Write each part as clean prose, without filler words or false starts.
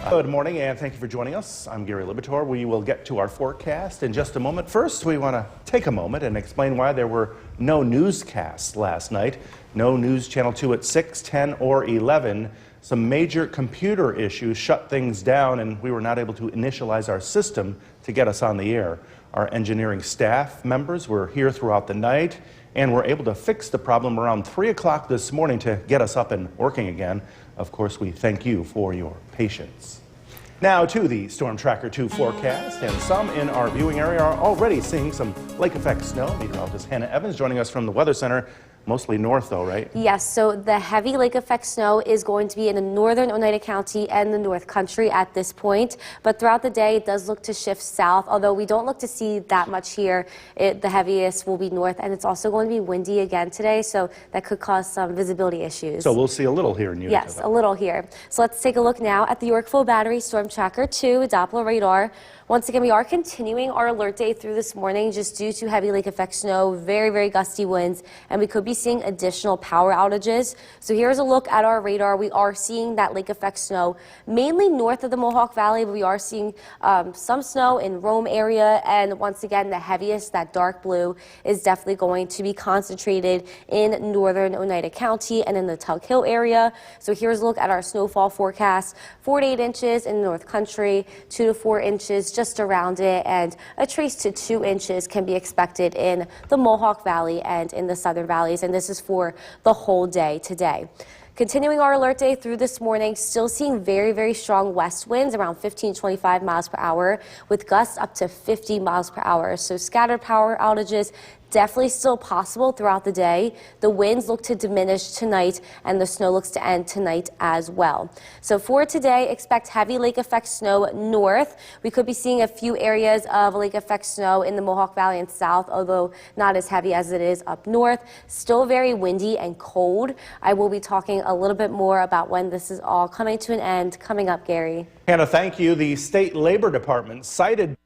Good morning and thank you for joining us. I'm Gary Libator. We will get to our forecast in just a moment. First, we want to take a moment and explain why there were no newscasts last night. No News Channel 2 at 6, 10, or 11. Some major computer issues shut things down and we were not able to initialize our system to get us on the air. Our engineering staff members were here throughout the night and were able to fix the problem around 3 o'clock this morning to get us up and working again. Of course, we thank you for your patience. Now to the Storm Tracker 2 forecast, and some in our viewing area are already seeing some lake effect snow. Meteorologist Hannah Evans joining us from the Weather Center. Mostly north though, right? Yes, so the heavy lake effect snow is going to be in the northern Oneida County and the North Country at this point. But throughout the day, it does look to shift south, although we don't look to see that much here. The heaviest will be north, and it's also going to be windy again today, so that could cause some visibility issues. So we'll see a little here in Utica. Yes, a little here. So let's take a look now at the Yorkville Battery Storm Tracker 2 Doppler radar. Once again, we are continuing our alert day through this morning just due to heavy lake effect snow, very gusty winds, and we could be seeing additional power outages. So here's a look at our radar. We are seeing that lake effect snow mainly north of the Mohawk Valley, but we are seeing some snow in Rome area. And once again, the heaviest, that dark blue, is definitely going to be concentrated in northern Oneida County and in the Tug Hill area. So here's a look at our snowfall forecast. 4 to 8 inches in the North Country, 2 to 4 inches just around it, and a trace to 2 inches can be expected in the Mohawk Valley and in the southern valleys, and this is for the whole day today. Continuing our alert day through this morning, still seeing very strong west winds around 15 to 25 miles per hour with gusts up to 50 miles per hour. So scattered power outages definitely still possible throughout the day. The winds look to diminish tonight and the snow looks to end tonight as well. So for today, expect heavy lake effect snow north. We could be seeing a few areas of lake effect snow in the Mohawk Valley and south, although not as heavy as it is up north. Still very windy and cold. I will be talking a little bit more about when this is all coming to an end coming up, Gary. Hannah, thank you. The State Labor Department cited.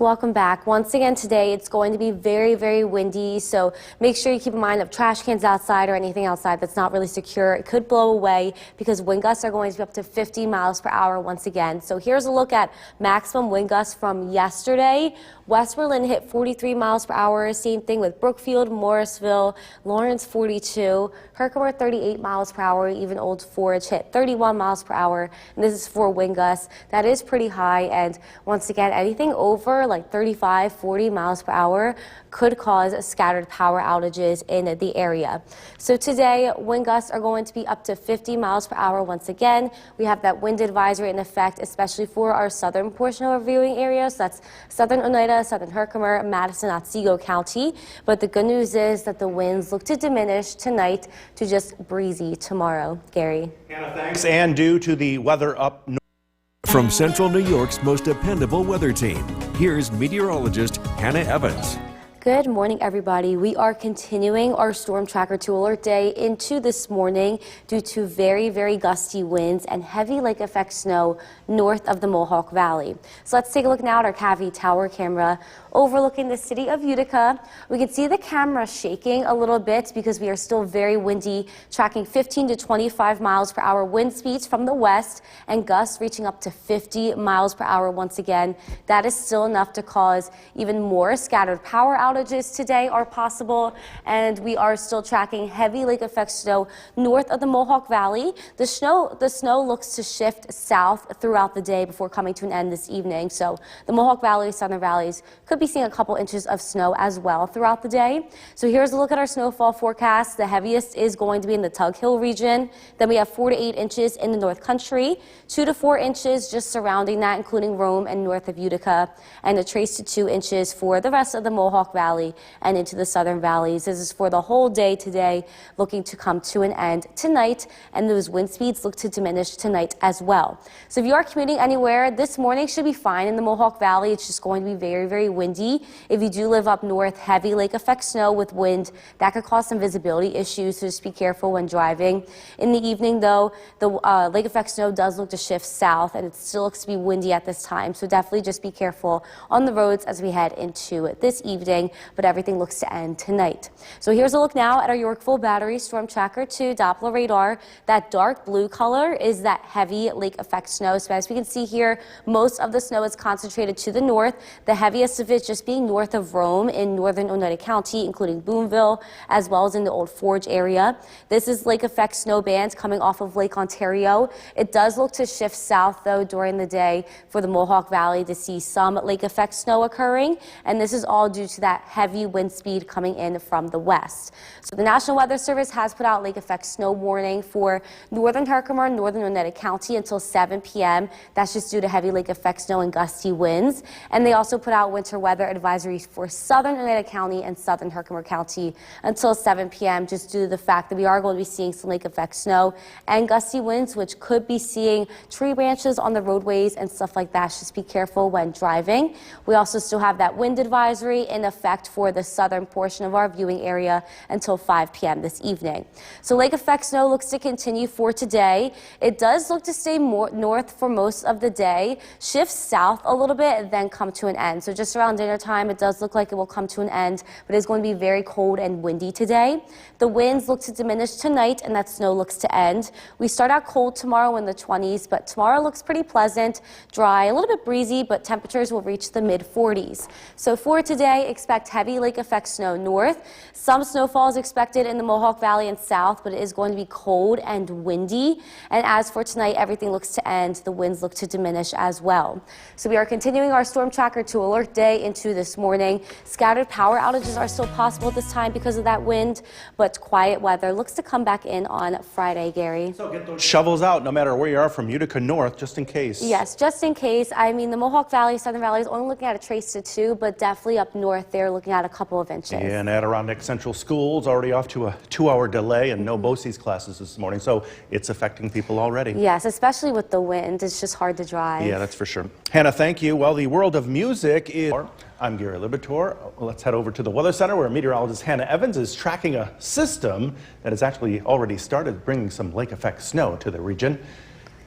Welcome back. Once again today, it's going to be very windy, so make sure you keep in mind of trash cans outside or anything outside that's not really secure. It could blow away because wind gusts are going to be up to 50 miles per hour once again. So here's a look at maximum wind gusts from yesterday. Westmoreland hit 43 miles per hour. Same thing with Brookfield, Morrisville, Lawrence 42, Herkimer 38 miles per hour. Even Old Forge hit 31 miles per hour. And this is for wind gusts. That is pretty high. And once again, anything over like 35, 40 miles per hour could cause scattered power outages in the area. So today, wind gusts are going to be up to 50 miles per hour once again. We have that wind advisory in effect, especially for our southern portion of our viewing area. So that's southern Oneida, southern Herkimer, Madison, Otsego County. But the good news is that the winds look to diminish tonight to just breezy tomorrow. Gary. Hannah, thanks. And due to the weather up north. From Central New York's most dependable weather team, here's meteorologist Hannah Evans. Good morning, everybody. We are continuing our Storm Tracker 2 alert day into this morning due to very gusty winds and heavy lake effect snow north of the Mohawk Valley. So let's take a look now at our Cavity Tower camera overlooking the city of Utica. We can see the camera shaking a little bit because we are still very windy, tracking 15 to 25 miles per hour wind speeds from the west and gusts reaching up to 50 miles per hour once again. That is still enough to cause even more scattered power outages today are possible, and we are still tracking heavy lake effect snow north of the Mohawk Valley. The snow looks to shift south throughout the day before coming to an end this evening. So the Mohawk Valley, southern valleys could be seeing a couple inches of snow as well throughout the day. So here's a look at our snowfall forecast. The heaviest is going to be in the Tug Hill region. Then we have 4 to 8 inches in the North Country, 2 to 4 inches just surrounding that, including Rome and north of Utica, and a trace to 2 inches for the rest of the Mohawk Valley and into the southern valleys. This is for the whole day today, looking to come to an end tonight, and those wind speeds look to diminish tonight as well. So if you are commuting anywhere, this morning should be fine in the Mohawk Valley. It's just going to be very windy. If you do live up north, heavy lake effect snow with wind, that could cause some visibility issues, so just be careful when driving. In the evening, though, the lake effect snow does look to shift south, and it still looks to be windy at this time, so definitely just be careful on the roads as we head into this evening. but everything looks to end tonight. So here's a look now at our Yorkville Battery Storm Tracker 2 Doppler radar. That dark blue color is that heavy lake effect snow. So as we can see here, most of the snow is concentrated to the north, the heaviest of it just being north of Rome in northern Oneida County, including Boonville, as well as in the Old Forge area. This is lake effect snow bands coming off of Lake Ontario. It does look to shift south, though, during the day for the Mohawk Valley to see some lake effect snow occurring, and this is all due to that heavy wind speed coming in from the west. So the National Weather Service has put out lake effect snow warning for northern Herkimer, northern Oneida County until 7 p.m. That's just due to heavy lake effect snow and gusty winds. And they also put out winter weather advisories for southern Oneida County and southern Herkimer County until 7 p.m. just due to the fact that we are going to be seeing some lake effect snow and gusty winds, which could be seeing tree branches on the roadways and stuff like that. Just be careful when driving. We also still have that wind advisory in effect for the southern portion of our viewing area until 5 p.m. this evening. So lake effect snow looks to continue for today. It does look to stay more north for most of the day, shift south a little bit, and then come to an end. So just around dinner time, it does look like it will come to an end, but it's going to be very cold and windy today. The winds look to diminish tonight, and that snow looks to end. We start out cold tomorrow in the 20s, but tomorrow looks pretty pleasant, dry, a little bit breezy, but temperatures will reach the mid-40s. So for today, expect heavy lake effect snow north. Some snowfall is expected in the Mohawk Valley and south, but it is going to be cold and windy. And as for tonight, everything looks to end. The winds look to diminish as well. So we are continuing our storm tracker to alert day into this morning. Scattered power outages are still possible at this time because of that wind, but quiet weather looks to come back in on Friday, Gary. So get those shovels out no matter where you are from Utica north, just in case. Yes, just in case. I mean, the Mohawk Valley, Southern Valley is only looking at a trace to 2, but definitely up north they're looking at a couple of inches. Yeah, and Adirondack Central Schools already off to a 2-hour delay and no BOCES classes this morning, so it's affecting people already. Yes, especially with the wind. It's just hard to drive. Yeah, that's for sure. Hannah, thank you. Well, the world of music is... I'm Gary Libitor. Let's head over to the Weather Center where meteorologist Hannah Evans is tracking a system that has actually already started bringing some lake effect snow to the region.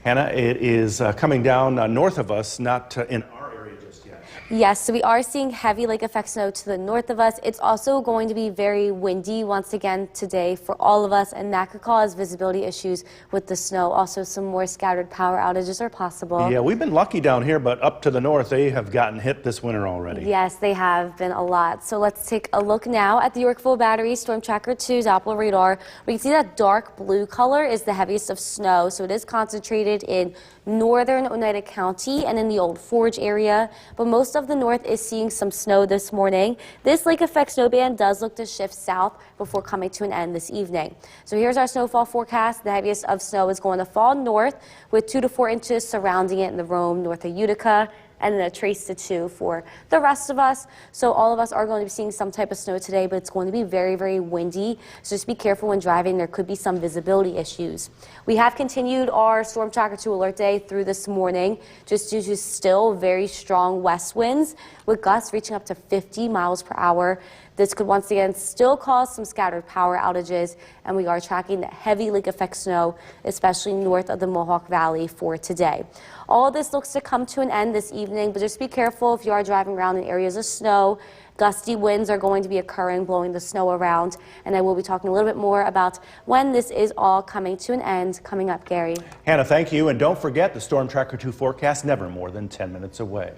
Hannah, it is coming down north of us, not in our area just yet. Yes, so we are seeing heavy lake effect snow to the north of us. It's also going to be very windy once again today for all of us, and that could cause visibility issues with the snow. Also, some more scattered power outages are possible. Yeah, we've been lucky down here, but up to the north, they have gotten hit this winter already. Yes, they have been a lot. So let's take a look now at the Yorkville Battery Storm Tracker 2 Doppler radar. We can see that dark blue color is the heaviest of snow, so it is concentrated in northern Oneida County and in the Old Forge area, but most of the north is seeing some snow this morning. This lake effect snow band does look to shift south before coming to an end this evening. So here's our snowfall forecast. The heaviest of snow is going to fall north with 2 to 4 inches surrounding it in the Rome, north of Utica, and then a trace to 2 for the rest of us. So all of us are going to be seeing some type of snow today, but it's going to be very, very windy. So just be careful when driving. There could be some visibility issues. We have continued our Storm Tracker 2 alert day through this morning, just due to still very strong west winds with gusts reaching up to 50 miles per hour. This could once again still cause some scattered power outages, and we are tracking the heavy lake effect snow, especially north of the Mohawk Valley for today. All of this looks to come to an end this evening, but just be careful if you are driving around in areas of snow. Gusty winds are going to be occurring, blowing the snow around, and I will be talking a little bit more about when this is all coming to an end coming up, Gary. Hannah, thank you, and don't forget the Storm Tracker 2 forecast never more than 10 minutes away.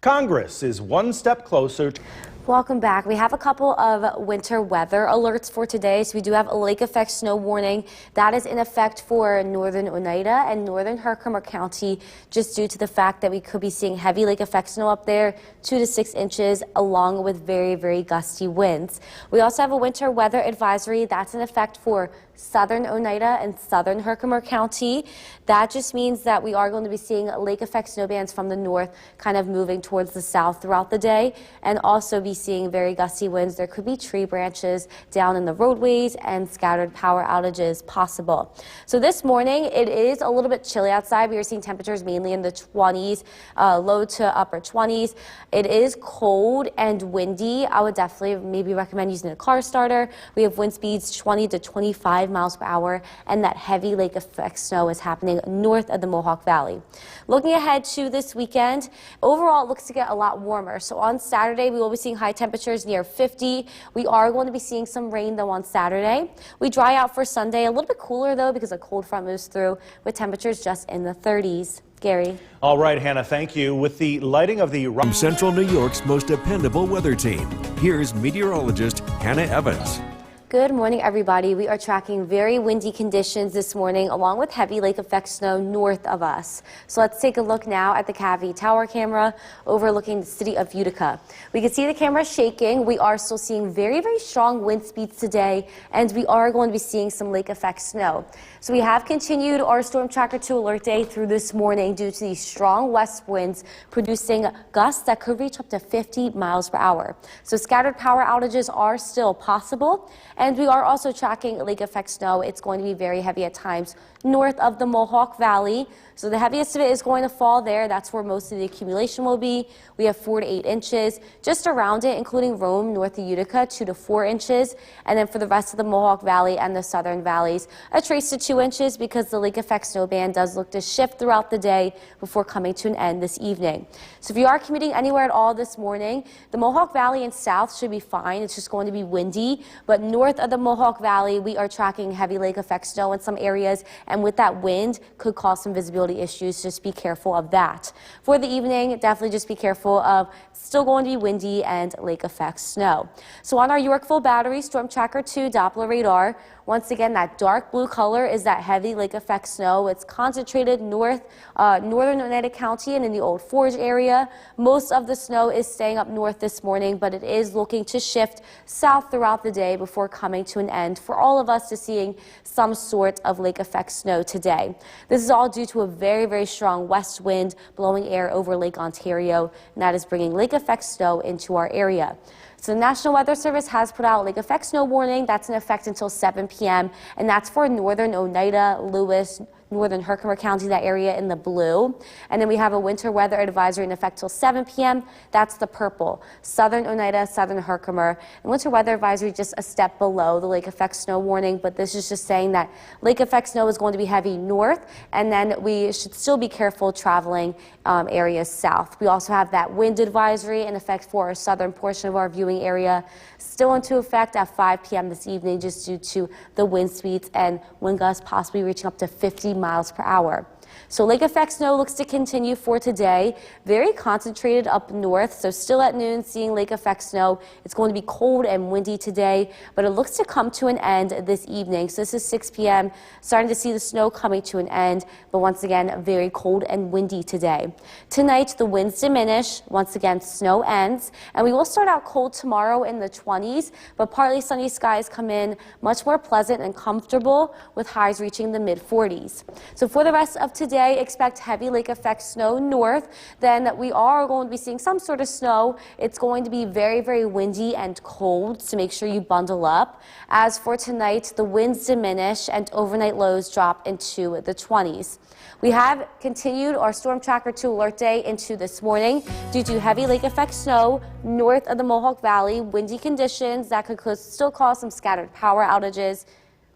Congress is one step closer to... Welcome back. We have a couple of winter weather alerts for today. So we do have a lake effect snow warning that is in effect for northern Oneida and northern Herkimer County, just due to the fact that we could be seeing heavy lake effect snow up there, 2 to 6 inches, along with very, very gusty winds. We also have a winter weather advisory that's in effect for southern Oneida and southern Herkimer County. That just means that we are going to be seeing lake effect snow bands from the north kind of moving towards the south throughout the day, and also be seeing very gusty winds. There could be tree branches down in the roadways and scattered power outages possible. So this morning it is a little bit chilly outside. We are seeing temperatures mainly in the 20s, low to upper 20s. It is cold and windy. I would definitely maybe recommend using a car starter. We have wind speeds 20 to 25 miles per hour, and that heavy lake effect snow is happening north of the Mohawk Valley. Looking ahead to this weekend, overall it looks to get a lot warmer. So on Saturday we will be seeing high temperatures near 50. We are going to be seeing some rain though on Saturday. We dry out for Sunday, a little bit cooler though because a cold front moves through with temperatures just in the 30s. Gary. All right, Hannah, thank you. With the lighting of the From Central New York's most dependable weather team, here's meteorologist Hannah Evans. Good morning, everybody. We are tracking very windy conditions this morning, along with heavy lake effect snow north of us. So let's take a look now at the Cavie Tower camera overlooking the city of Utica. We can see the camera shaking. We are still seeing very, very strong wind speeds today, and we are going to be seeing some lake effect snow. So we have continued our Storm Tracker 2 alert day through this morning due to these strong west winds producing gusts that could reach up to 50 miles per hour. So scattered power outages are still possible. And we are also tracking lake effect snow. It's going to be very heavy at times north of the Mohawk Valley. So the heaviest of it is going to fall there. That's where most of the accumulation will be. We have 4 to 8 inches just around it, including Rome, north of Utica, 2 to 4 inches. And then for the rest of the Mohawk Valley and the southern valleys, a trace to 2 inches because the lake effect snow band does look to shift throughout the day before coming to an end this evening. So if you are commuting anywhere at all this morning, the Mohawk Valley and south should be fine. It's just going to be windy. But north of the Mohawk Valley, we are tracking heavy lake effect snow in some areas. And with that wind, could cause some visibility issues. Just be careful of that. For the evening, definitely just be careful of still going to be windy and lake effect snow. So on our Yorkville Battery Storm Tracker 2 Doppler radar, once again, that dark blue color is that heavy lake effect snow. It's concentrated northern Oneida County and in the Old Forge area. Most of the snow is staying up north this morning, but it is looking to shift south throughout the day before coming to an end for all of us to seeing some sort of lake effect snow today. This is all due to a very, very strong west wind blowing air over Lake Ontario, and that is bringing lake effect snow into our area. So the National Weather Service has put out lake effect snow warning. That's in effect until 7 p.m. and that's for northern Oneida, Lewis, northern Herkimer County, that area in the blue. And then we have a winter weather advisory in effect till 7 p.m. That's the purple. Southern Oneida, southern Herkimer. And winter weather advisory just a step below the lake effect snow warning, but this is just saying that lake effect snow is going to be heavy north, and then we should still be careful traveling areas south. We also have that wind advisory in effect for our southern portion of our viewing area, still into effect at 5 p.m. this evening just due to the wind speeds and wind gusts possibly reaching up to 50 miles per hour. So lake effect snow looks to continue for today. Very concentrated up north, so still at noon seeing lake effect snow. It's going to be cold and windy today, but it looks to come to an end this evening. So this is 6 p.m. Starting to see the snow coming to an end, but once again, very cold and windy today. Tonight, the winds diminish. Once again, snow ends, and we will start out cold tomorrow in the 20s, but partly sunny skies come in much more pleasant and comfortable with highs reaching the mid-40s. So for the rest of today, expect heavy lake effect snow north. Then we are going to be seeing some sort of snow. It's going to be very, very windy and cold, so make sure you bundle up. As for tonight, the winds diminish and overnight lows drop into the 20s. We have continued our Storm Tracker 2 alert day into this morning due to heavy lake effect snow north of the Mohawk Valley, windy conditions that could still cause some scattered power outages.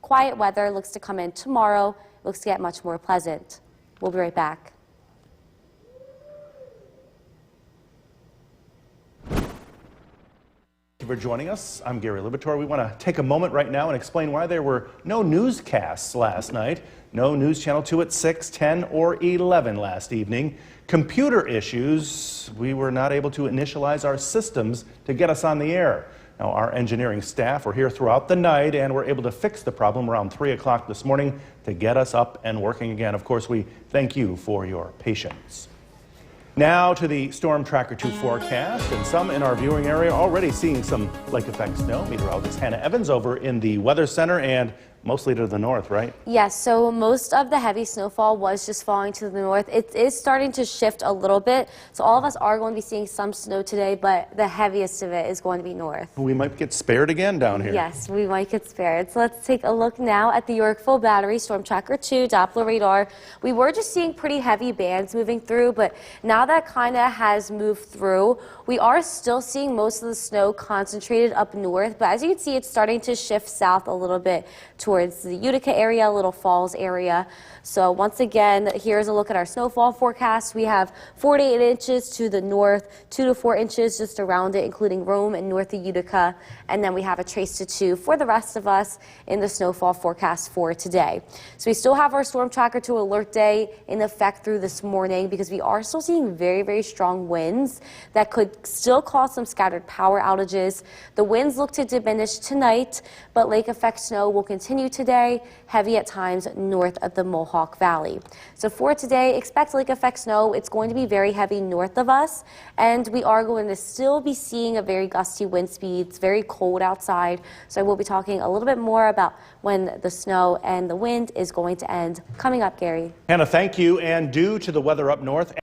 Quiet weather looks to come in tomorrow, looks to get much more pleasant. We'll be right back. Thank you for joining us. I'm Gary Libitor. We want to take a moment right now and explain why there were no newscasts last night. No News Channel 2 at 6, 10, or 11 last evening. Computer issues. We were not able to initialize our systems to get us on the air. Now, our engineering staff were here throughout the night and were able to fix the problem around 3 o'clock this morning to get us up and working again. Of course, we thank you for your patience. Now to the Storm Tracker 2 forecast, and some in our viewing area already seeing some lake effect snow. Meteorologist Hannah Evans over in the Weather Center and mostly to the north, right? Yes, so most of the heavy snowfall was just falling to the north. It is starting to shift a little bit, so all of us are going to be seeing some snow today, but the heaviest of it is going to be north. We might get spared again down here. Yes, we might get spared. So let's take a look now at the Yorkville Battery Storm Tracker 2 Doppler radar. We were just seeing pretty heavy bands moving through, but now that kind of has moved through, we are still seeing most of the snow concentrated up north, but as you can see, it's starting to shift south a little bit towards towards the Utica area, Little Falls area. So once again, here's a look at our snowfall forecast. We have 4 to 8 inches to the north, 2 to 4 inches just around it, including Rome and north of Utica. And then we have a trace to 2 for the rest of us in the snowfall forecast for today. So we still have our Storm Tracker 2 alert day in effect through this morning because we are still seeing very, very strong winds that could still cause some scattered power outages. The winds look to diminish tonight, but lake effect snow will continue today, heavy at times north of the Mohawk Valley. So for today, expect lake effect snow. It's going to be very heavy north of us, and we are going to still be seeing a very gusty wind speed. It's very cold outside, so I will be talking a little bit more about when the snow and the wind is going to end coming up, Gary. Hannah, thank you. And due to the weather up north.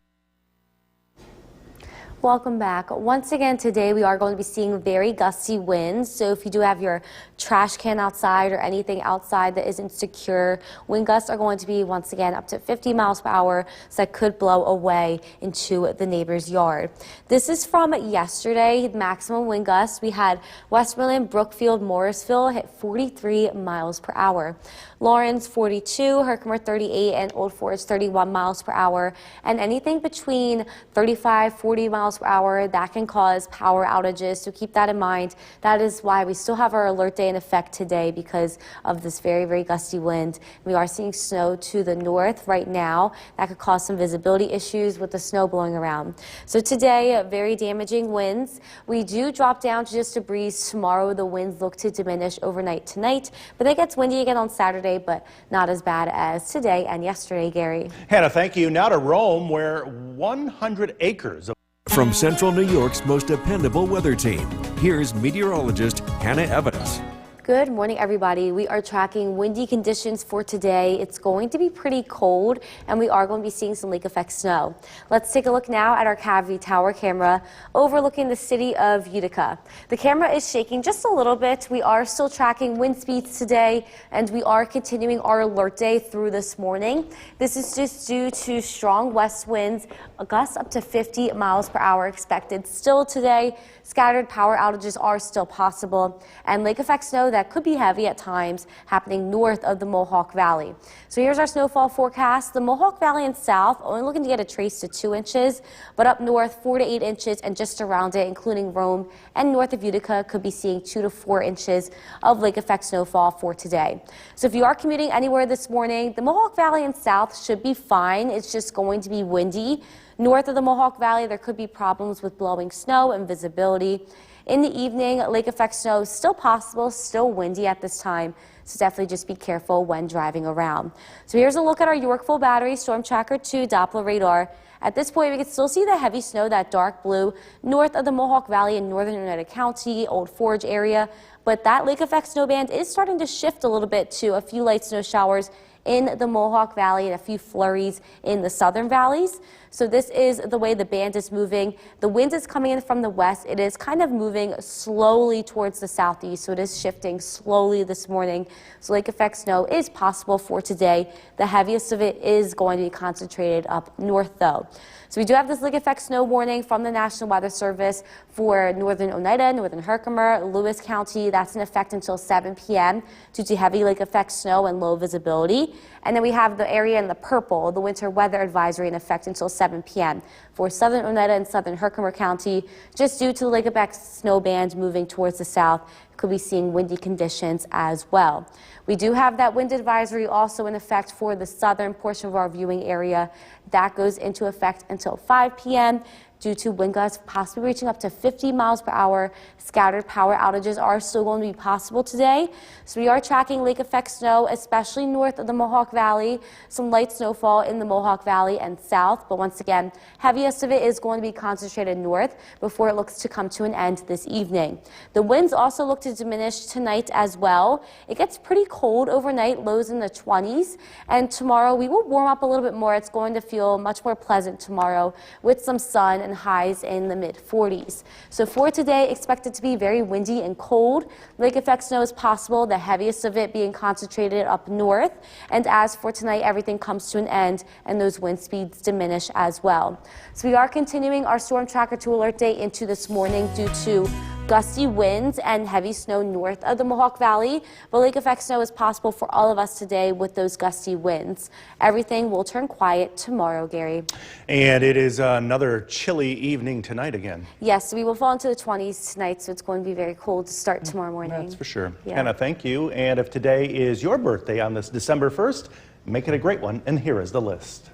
Welcome back. Once again today we are going to be seeing very gusty winds, so if you do have your trash can outside or anything outside that isn't secure, wind gusts are going to be once again up to 50 miles per hour, so that could blow away into the neighbor's yard. This is from yesterday, maximum wind gusts. We had Westmoreland, Brookfield, Morrisville hit 43 miles per hour. Lawrence 42, Herkimer 38, and Old Forge 31 miles per hour, and anything between 35-40 miles per hour that can cause power outages, so keep that in mind. That is why we still have our alert day in effect today because of this very, very gusty wind. We are seeing snow to the north right now that could cause some visibility issues with the snow blowing around. So today, very damaging winds. We do drop down to just a breeze tomorrow. The winds look to diminish overnight tonight, but it gets windy again on Saturday, but not as bad as today and yesterday, Gary. Hannah, thank you. Now to Rome, where 100 acres of From Central New York's most dependable weather team, here's meteorologist Hannah Evans. Good morning, everybody. We are tracking windy conditions for today. It's going to be pretty cold, and we are going to be seeing some lake effect snow. Let's take a look now at our Cavity Tower camera overlooking the city of Utica. The camera is shaking just a little bit. We are still tracking wind speeds today, and we are continuing our alert day through this morning. This is just due to strong west winds, gusts up to 50 miles per hour expected still today. Scattered power outages are still possible, and lake effect snow that could be heavy at times happening north of the Mohawk Valley. So here's our snowfall forecast. The Mohawk Valley and south only looking to get a trace to 2 inches, but up north 4 to 8 inches, and just around it, including Rome and north of Utica, could be seeing 2 to 4 inches of lake effect snowfall for today. So if you are commuting anywhere this morning, the Mohawk Valley and south should be fine. It's just going to be windy. North of the Mohawk Valley, there could be problems with blowing snow and visibility. In the evening, lake effect snow is still possible, still windy at this time, so definitely just be careful when driving around. So here's a look at our Yorkville Battery Storm Tracker 2 Doppler radar. At this point, we can still see the heavy snow, that dark blue, north of the Mohawk Valley in northern United County, Old Forge area, but that lake effect snow band is starting to shift a little bit to a few light snow showers in the Mohawk Valley and a few flurries in the southern valleys. So this is the way the band is moving. The wind is coming in from the west. It is kind of moving slowly towards the southeast, so it is shifting slowly this morning. So lake effect snow is possible for today. The heaviest of it is going to be concentrated up north, though. So we do have this lake effect snow warning from the National Weather Service for northern Oneida, northern Herkimer, Lewis County. That's in effect until 7 p.m. due to heavy lake effect snow and low visibility. And then we have the area in the purple, the winter weather advisory, in effect until 7 p.m. for southern Oneida and southern Herkimer County, just due to the lake effect snow band moving towards the south. Could be seeing windy conditions as well. We do have that wind advisory also in effect for the southern portion of our viewing area. That goes into effect until 5 p.m. due to wind gusts possibly reaching up to 50 miles per hour. Scattered power outages are still going to be possible today. So we are tracking lake effect snow, especially north of the Mohawk Valley. Some light snowfall in the Mohawk Valley and south, but once again, heaviest of it is going to be concentrated north before it looks to come to an end this evening. The winds also look to diminish tonight as well. It gets pretty cold overnight, lows in the 20s, and tomorrow we will warm up a little bit more. It's going to feel much more pleasant tomorrow with some sun and highs in the mid-40s. So for today, expect it to be very windy and cold. Lake effect snow is possible, the heaviest of it being concentrated up north. And as for tonight, everything comes to an end and those wind speeds diminish as well. So we are continuing our Storm Tracker 2 alert day into this morning due to gusty winds and heavy snow north of the Mohawk Valley, but lake effect snow is possible for all of us today with those gusty winds. Everything will turn quiet tomorrow, Gary. And it is another chilly evening tonight again. Yes, we will fall into the 20s tonight, so it's going to be very cold to start tomorrow morning. That's for sure. Yeah. Hannah, thank you. And if today is your birthday on this December 1st, make it a great one. And here is the list.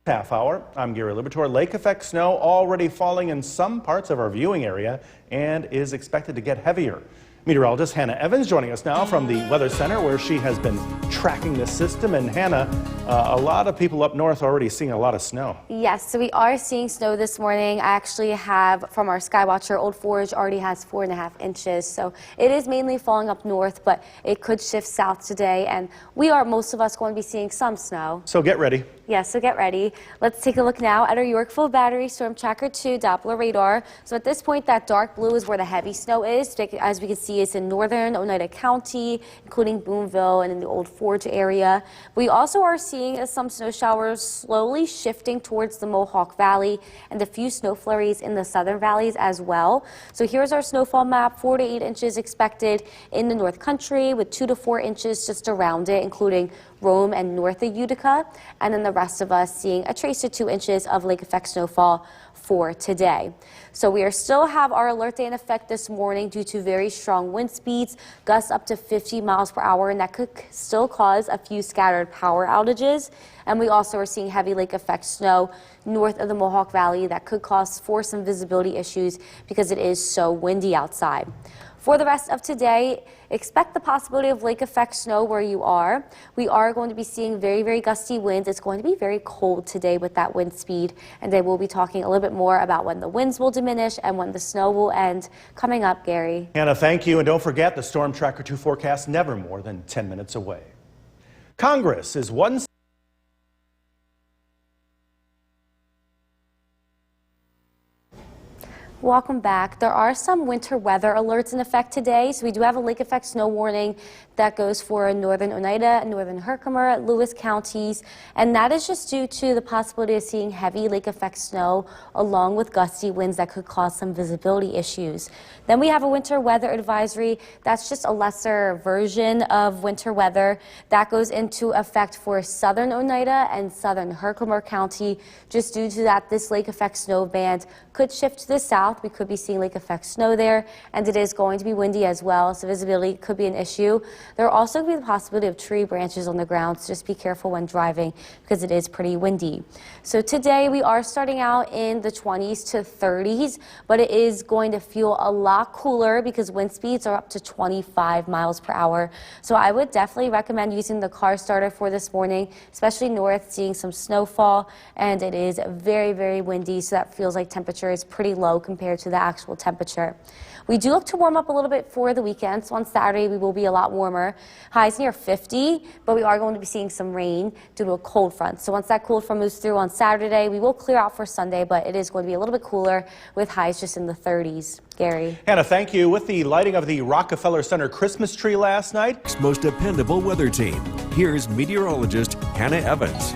Half hour, I'm Gary Libitor. Lake effect snow already falling in some parts of our viewing area and is expected to get heavier. Meteorologist Hannah Evans joining us now from the Weather Center, where she has been tracking this system. And Hannah, a lot of people up north already seeing a lot of snow. Yes, so we are seeing snow this morning. I actually have from our Skywatcher, Old Forge already has 4.5 inches. So it is mainly falling up north, but it could shift south today. And most of us going to be seeing some snow. So get ready. Yeah, so get ready. Let's take a look now at our Yorkville Battery Storm Tracker 2 Doppler radar. So at this point, that dark blue is where the heavy snow is. As we can see, it's in northern Oneida County, including Boonville and in the Old Forge area. We also are seeing some snow showers slowly shifting towards the Mohawk Valley and a few snow flurries in the southern valleys as well. So here's our snowfall map. 4 to 8 inches expected in the North Country, with 2 to 4 inches just around it, including Rome and north of Utica, and then the rest of us seeing a trace to 2 inches of lake effect snowfall for today. So we still have our alert day in effect this morning due to very strong wind speeds, gusts up to 50 miles per hour, and that could still cause a few scattered power outages. And we also are seeing heavy lake effect snow north of the Mohawk Valley that could cause for some visibility issues because it is so windy outside. For the rest of today, expect the possibility of lake effect snow where you are. We are going to be seeing very, very gusty winds. It's going to be very cold today with that wind speed, and they will be talking a little bit more about when the winds will diminish and when the snow will end coming up, Gary. Hannah, thank you. And don't forget the Storm Tracker 2 forecast never more than 10 minutes away. Congress is one. Welcome back. There are some winter weather alerts in effect today. So we do have a lake effect snow warning that goes for northern Oneida, northern Herkimer, Lewis counties. And that is just due to the possibility of seeing heavy lake effect snow along with gusty winds that could cause some visibility issues. Then we have a winter weather advisory. That's just a lesser version of winter weather that goes into effect for southern Oneida and southern Herkimer County, just due to that this lake effect snow band could shift to the south. We could be seeing lake effect snow there, and it is going to be windy as well, so visibility could be an issue. There will also be the possibility of tree branches on the ground, so just be careful when driving because it is pretty windy. So today we are starting out in the 20s to 30s, but it is going to feel a lot cooler because wind speeds are up to 25 miles per hour. So I would definitely recommend using the car starter for this morning, especially north, seeing some snowfall, and it is very, very windy, so that feels like temperature is pretty low compared to the actual temperature. We do look to warm up a little bit for the weekend, so on Saturday we will be a lot warmer. Highs near 50, but we are going to be seeing some rain due to a cold front. So once that cold front moves through on Saturday, we will clear out for Sunday, but it is going to be a little bit cooler with highs just in the 30s. Gary. Hannah, thank you. With the lighting of the Rockefeller Center Christmas tree last night. Most dependable weather team. Here's meteorologist Hannah Evans.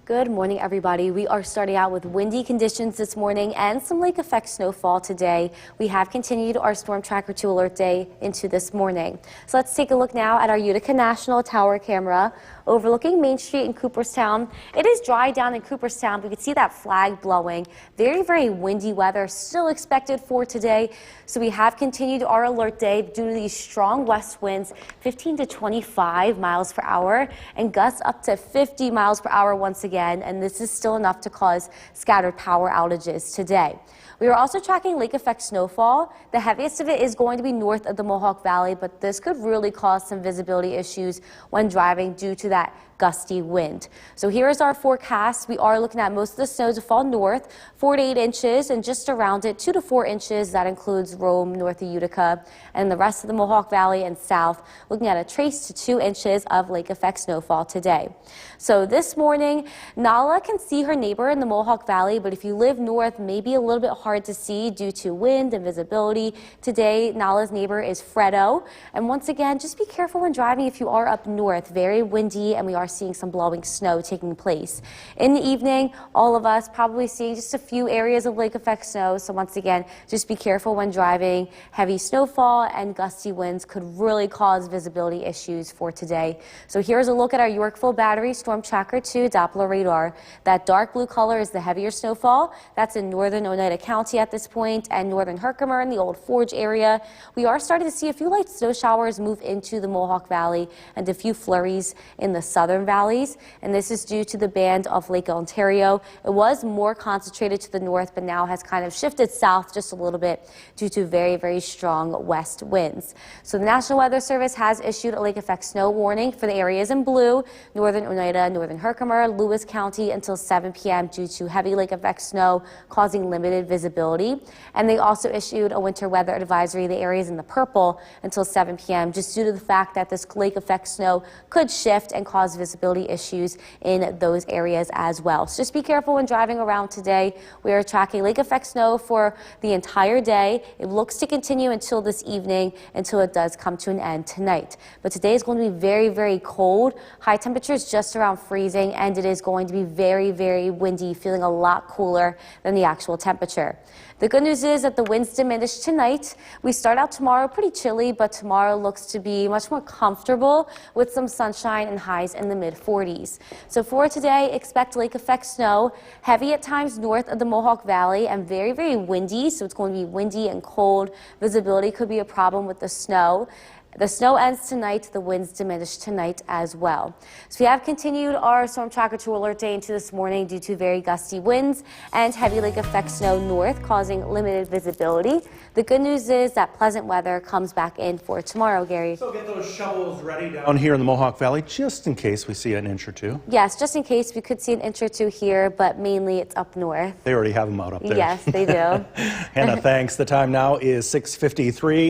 Good morning, everybody. We are starting out with windy conditions this morning and some lake effect snowfall today. We have continued our Storm Tracker 2 alert day into this morning. So let's take a look now at our Utica National Tower camera overlooking Main Street in Cooperstown. It is dry down in Cooperstown, but you can see that flag blowing. Very, very windy weather still expected for today. So we have continued our alert day due to these strong west winds, 15 to 25 miles per hour, and gusts up to 50 miles per hour once again. And this is still enough to cause scattered power outages today. We are also tracking lake effect snowfall. The heaviest of it is going to be north of the Mohawk Valley, but this could really cause some visibility issues when driving due to that gusty wind. So here is our forecast. We are looking at most of the snow to fall north, 4 to 8 inches, and just around it 2 to 4 inches. That includes Rome, north of Utica, and the rest of the Mohawk Valley and south, looking at a trace to 2 inches of lake effect snowfall today. So this morning, Nala can see her neighbor in the Mohawk Valley, but if you live north, maybe a little bit hard to see due to wind and visibility. Today, Nala's neighbor is Fredo. And once again, just be careful when driving if you are up north. Very windy, and we are seeing some blowing snow taking place. In the evening, all of us probably seeing just a few areas of lake effect snow. So once again, just be careful when driving. Heavy snowfall and gusty winds could really cause visibility issues for today. So here's a look at our Yorkville Battery Storm Tracker 2 Doppler radar. That dark blue color is the heavier snowfall. That's in northern Oneida County at this point and northern Herkimer in the Old Forge area. We are starting to see a few light snow showers move into the Mohawk Valley and a few flurries in the southern valleys. And this is due to the band of Lake Ontario. It was more concentrated to the north, but now has kind of shifted south just a little bit due to very, very strong west winds. So the National Weather Service has issued a lake effect snow warning for the areas in blue, northern Oneida, northern Herkimer, Lewis County until 7 p.m. due to heavy lake effect snow causing limited visibility. And they also issued a winter weather advisory, the areas in the purple, until 7 p.m. just due to the fact that this lake effect snow could shift and cause visibility issues in those areas as well. So just be careful when driving around today. We are tracking lake effect snow for the entire day. It looks to continue until this evening, until it does come to an end tonight. But today is going to be very, very cold. High temperatures just around freezing, and it is going to be very, very windy, feeling a lot cooler than the actual temperature. The good news is that the winds diminish tonight. We start out tomorrow pretty chilly, but tomorrow looks to be much more comfortable with some sunshine and highs in the mid-40s. So for today, expect lake effect snow, heavy at times north of the Mohawk Valley and very, very windy. So it's going to be windy and cold. Visibility could be a problem with the snow. The snow ends tonight, the winds diminish tonight as well. So we have continued our Storm Tracker 2 alert day into this morning due to very gusty winds and heavy lake effect snow north, causing limited visibility. The good news is that pleasant weather comes back in for tomorrow, Gary. So get those shovels ready down here in the Mohawk Valley, just in case we see an inch or two. Yes, just in case we could see an inch or two here, but mainly it's up north. They already have them out up there. Yes, they do. Hannah, thanks. The time now is 6:53.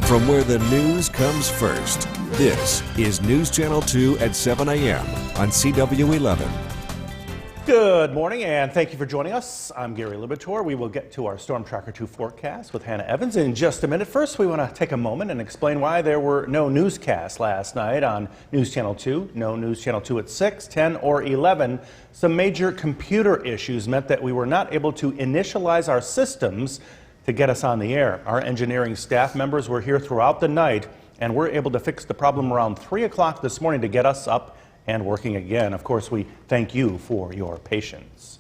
From where the news comes first, this is News Channel 2 at 7 a.m. on CW11. Good morning, and thank you for joining us. I'm Gary Libitor. We will get to our Storm Tracker 2 forecast with Hannah Evans in just a minute. First, we want to take a moment and explain why there were no newscasts last night on News Channel 2. No News Channel 2 at 6, 10, or 11. Some major computer issues meant that we were not able to initialize our systems to get us on the air. Our engineering staff members were here throughout the night and were able to fix the problem around 3 o'clock this morning to get us up and working again. Of course, we thank you for your patience.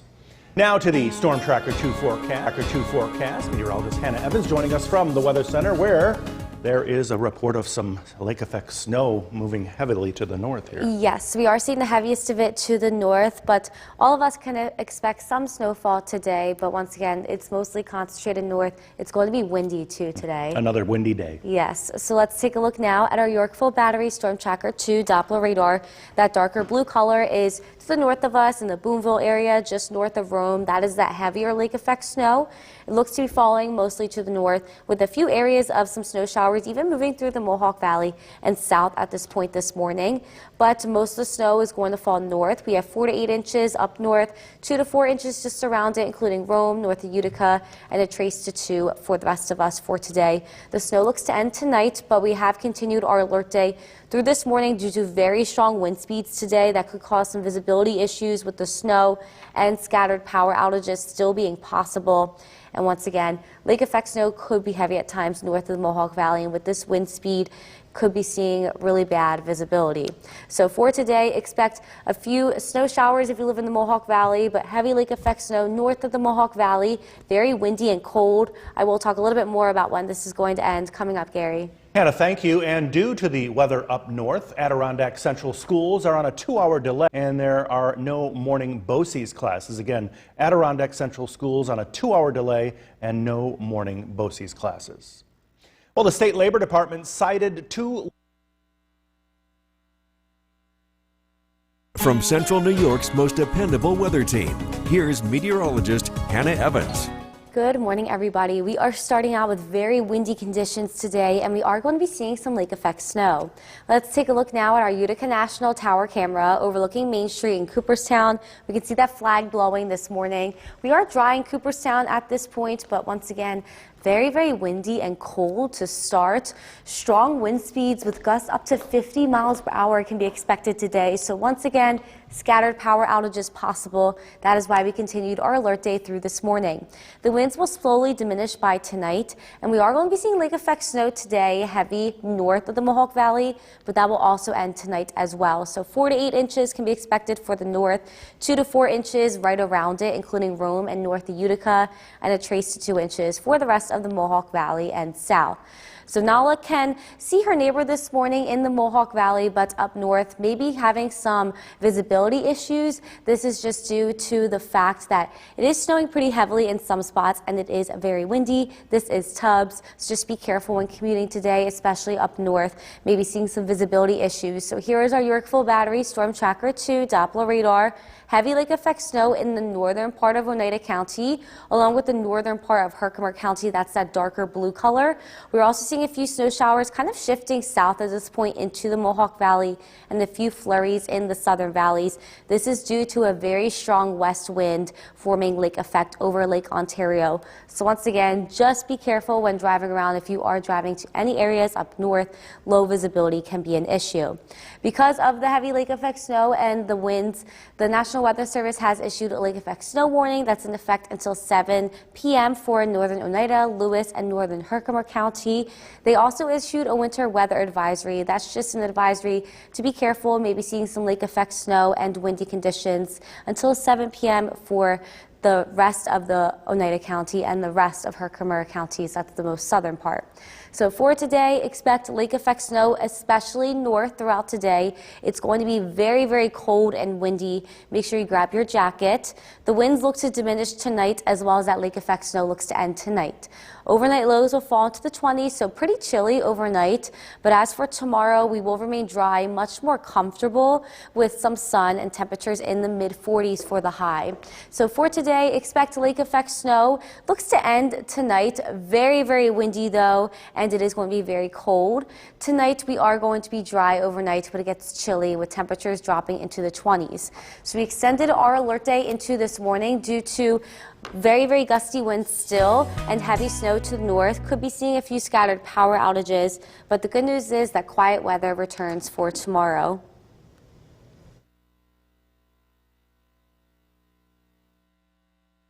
Now to the Storm Tracker 2 forecast. Meteorologist Hannah Evans joining us from the Weather Center, where there is a report of some lake effect snow moving heavily to the north here. Yes, we are seeing the heaviest of it to the north, but all of us can expect some snowfall today. But once again, it's mostly concentrated north. It's going to be windy too today. Another windy day. Yes, so let's take a look now at our Yorkville Battery Storm Tracker 2 Doppler radar. That darker blue color is to the north of us in the Boonville area, just north of Rome. That is that heavier lake effect snow. It looks to be falling mostly to the north with a few areas of some snow showers, even moving through the Mohawk Valley and south at this point this morning. But most of the snow is going to fall north. We have 4 to 8 inches up north, 2 to 4 inches just around it, including Rome, north of Utica, and a trace to 2 for the rest of us for today. The snow looks to end tonight, but we have continued our alert day through this morning due to very strong wind speeds today that could cause some visibility issues with the snow and scattered power outages still being possible. And once again, lake effect snow could be heavy at times north of the Mohawk Valley, and with this wind speed, could be seeing really bad visibility. So for today, expect a few snow showers if you live in the Mohawk Valley, but heavy lake effect snow north of the Mohawk Valley, very windy and cold. I will talk a little bit more about when this is going to end coming up, Gary. Hannah, thank you. And due to the weather up north, Adirondack Central schools are on a 2-hour delay, and there are no morning BOCES classes. Again, Adirondack Central schools on a 2-hour delay and no morning BOCES classes. Well, the State Labor Department cited 2. From Central New York's most dependable weather team, here's meteorologist Hannah Evans. Good morning, everybody. We are starting out with very windy conditions today, and we are going to be seeing some lake effect snow. Let's take a look now at our Utica National Tower camera overlooking Main Street in Cooperstown. We can see that flag blowing this morning. We are dry in Cooperstown at this point, but once again, very, very windy and cold to start. Strong wind speeds with gusts up to 50 miles per hour can be expected today. So once again, scattered power outages possible. That is why we continued our alert day through this morning. The winds will slowly diminish by tonight, and we are going to be seeing lake effect snow today, heavy north of the Mohawk Valley, but that will also end tonight as well. So 4 to 8 inches can be expected for the north, 2 to 4 inches right around it, including Rome and north of Utica, and a trace to 2 inches for the rest of the Mohawk Valley and south. So Nala can see her neighbor this morning in the Mohawk Valley, but up north, maybe having some visibility issues. This is just due to the fact that it is snowing pretty heavily in some spots and it is very windy. This is Tubbs, so just be careful when commuting today, especially up north, maybe seeing some visibility issues. So here is our Yorkville Battery Storm Tracker 2 Doppler radar. Heavy lake effect snow in the northern part of Oneida County, along with the northern part of Herkimer County. That's that darker blue color. We're also seeing a few snow showers kind of shifting south at this point into the Mohawk Valley and a few flurries in the southern valleys. This is due to a very strong west wind forming lake effect over Lake Ontario. So once again, just be careful when driving around. If you are driving to any areas up north, low visibility can be an issue. Because of the heavy lake effect snow and the winds, the National Weather Service has issued a lake effect snow warning that's in effect until 7 p.m. for northern Oneida, Lewis, and northern Herkimer County. They also issued a winter weather advisory. That's just an advisory to be careful, maybe seeing some lake effect snow and windy conditions until 7 p.m. for the rest of the Oneida County and the rest of Herkimer counties. That's the most southern part. So for today, expect lake effect snow, especially north throughout today. It's going to be very, very cold and windy. Make sure you grab your jacket. The winds look to diminish tonight, as well as that lake effect snow looks to end tonight. Overnight lows will fall into the 20s, so pretty chilly overnight. But as for tomorrow, we will remain dry, much more comfortable with some sun and temperatures in the mid-40s for the high. So for today, expect lake effect snow. Looks to end tonight. Very, very windy though, and it is going to be very cold. Tonight, we are going to be dry overnight, but it gets chilly with temperatures dropping into the 20s. So we extended our alert day into this morning due to very, very gusty winds still and heavy snow to the north. Could be seeing a few scattered power outages, but the good news is that quiet weather returns for tomorrow.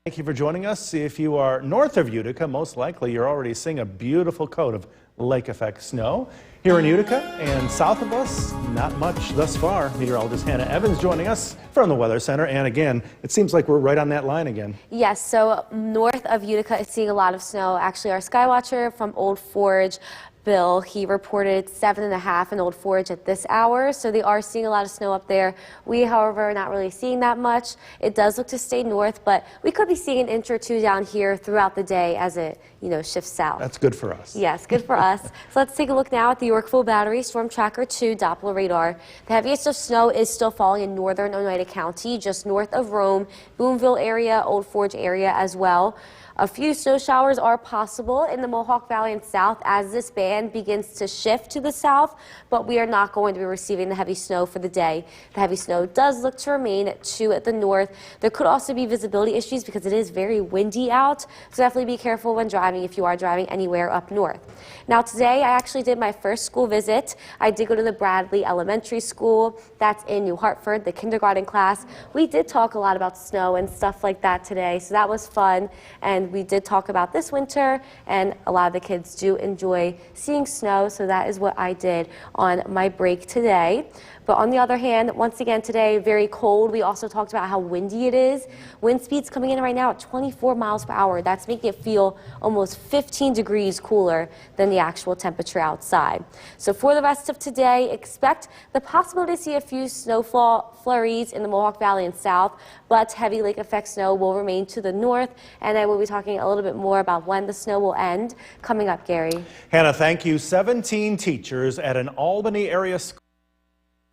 Thank you for joining us. If you are north of Utica, most likely you're already seeing a beautiful coat of lake effect snow. Here in Utica and south of us, not much thus far. Meteorologist Hannah Evans joining us from the Weather Center. And again, it seems like we're right on that line again. Yes, so north of Utica is seeing a lot of snow. Actually, our Skywatcher from Old Forge, Bill, he reported 7.5 in Old Forge at this hour, so they are seeing a lot of snow up there. We, however, are not really seeing that much. It does look to stay north, but we could be seeing an inch or two down here throughout the day as it, shifts south. That's good for us. Yes, good for us. So let's take a look now at the Yorkville Battery Storm Tracker 2 Doppler radar. The heaviest of snow is still falling in northern Oneida County, just north of Rome, Boonville area, Old Forge area as well. A few snow showers are possible in the Mohawk Valley and south as this band begins to shift to the south, but we are not going to be receiving the heavy snow for the day. The heavy snow does look to remain at the north. There could also be visibility issues because it is very windy out, so definitely be careful when driving if you are driving anywhere up north. Now today I actually did my first school visit. I did go to the Bradley Elementary School. That's in New Hartford, the kindergarten class. We did talk a lot about snow and stuff like that today, so that was fun. And we did talk about this winter, and a lot of the kids do enjoy seeing snow, so that is what I did on my break today. But on the other hand, once again today, very cold. We also talked about how windy it is. Wind speeds coming in right now at 24 miles per hour. That's making it feel almost 15 degrees cooler than the actual temperature outside. So for the rest of today, expect the possibility to see a few snowfall flurries in the Mohawk Valley and south, but heavy lake effect snow will remain to the north, and I will be talking a little bit more about when the snow will end coming up, Gary. Hannah, thank you. 17 teachers at an Albany area school.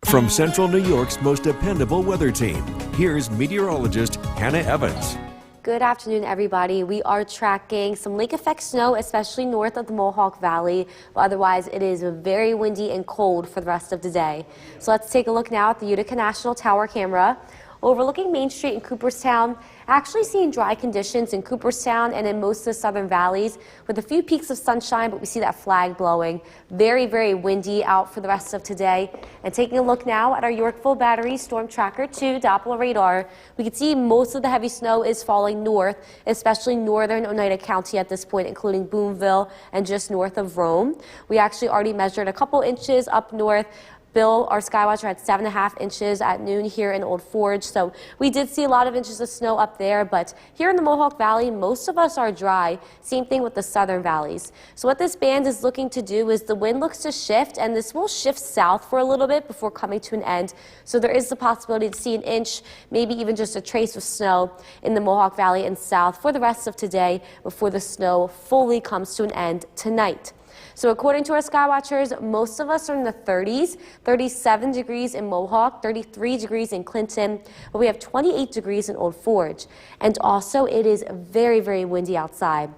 From Central New York's most dependable weather team, here's meteorologist Hannah Evans. Good afternoon, everybody. We are tracking some lake effect snow, especially north of the Mohawk Valley. But otherwise, it is very windy and cold for the rest of the day. So let's take a look now at the Utica National Tower camera. Overlooking Main Street in Cooperstown, actually seeing dry conditions in Cooperstown and in most of the southern valleys with a few peaks of sunshine, but we see that flag blowing. Very, very windy out for the rest of today. And taking a look now at our Yorkville Battery Storm Tracker 2 Doppler radar, we can see most of the heavy snow is falling north, especially northern Oneida County at this point, including Boonville and just north of Rome. We actually already measured a couple inches up north. Bill, our Skywatcher, had 7.5 inches at noon here in Old Forge, so we did see a lot of inches of snow up there, but here in the Mohawk Valley, most of us are dry. Same thing with the southern valleys. So what this band is looking to do is the wind looks to shift, and this will shift south for a little bit before coming to an end. So there is the possibility to see an inch, maybe even just a trace of snow in the Mohawk Valley and south for the rest of today before the snow fully comes to an end tonight. So according to our Skywatchers, most of us are in the 30s, 37 degrees in Mohawk, 33 degrees in Clinton, but we have 28 degrees in Old Forge. And also it is very, very windy outside.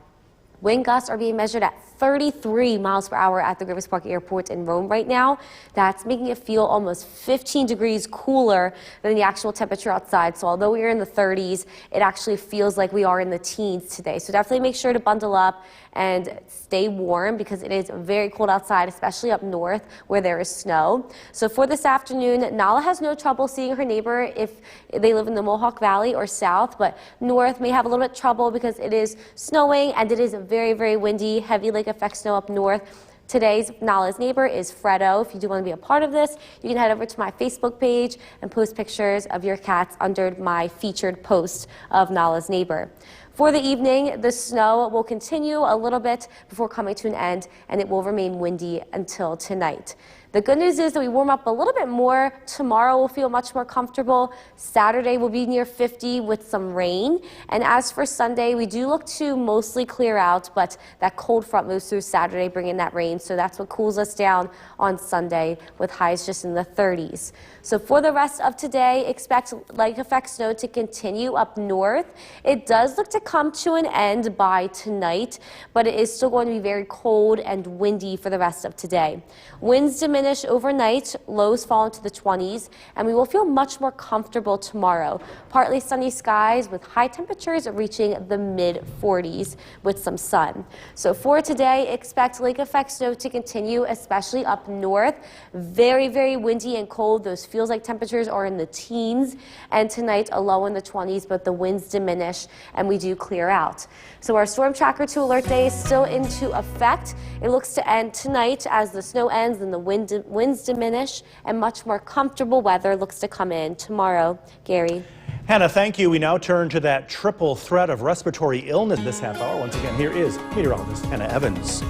Wind gusts are being measured at 33 miles per hour at the Rivers Park Airport in Rome right now. That's making it feel almost 15 degrees cooler than the actual temperature outside. So although we are in the 30s, it actually feels like we are in the teens today. So definitely make sure to bundle up and stay warm because it is very cold outside, especially up north where there is snow. So for this afternoon, Nala has no trouble seeing her neighbor if they live in the Mohawk Valley or south, but north may have a little bit of trouble because it is snowing and it is very, very windy, heavy lake effect snow up north. Today's Nala's neighbor is Fredo. If you do want to be a part of this, you can head over to my Facebook page and post pictures of your cats under my featured post of Nala's neighbor. For the evening, the snow will continue a little bit before coming to an end, and it will remain windy until tonight. The good news is that we warm up a little bit more. Tomorrow we'll feel much more comfortable. Saturday will be near 50 with some rain. And as for Sunday, we do look to mostly clear out, but that cold front moves through Saturday, bringing that rain. So that's what cools us down on Sunday with highs just in the 30s. So for the rest of today, expect lake effect snow to continue up north. It does look to come to an end by tonight, but it is still going to be very cold and windy for the rest of today. Winds diminish overnight, lows fall into the 20s, and we will feel much more comfortable tomorrow. Partly sunny skies with high temperatures reaching the mid-40s with some sun. So for today, expect lake effect snow to continue, especially up north. Very, very windy and cold. Those feels like temperatures are in the teens, and tonight a low in the 20s, but the winds diminish and we do clear out. So our Storm Tracker 2 alert day is still into effect. It looks to end tonight as the snow ends and the winds diminish, and much more comfortable weather looks to come in tomorrow. Gary. Hannah, thank you. We now turn to that triple threat of respiratory illness this half hour. Once again, here is meteorologist Hannah Evans.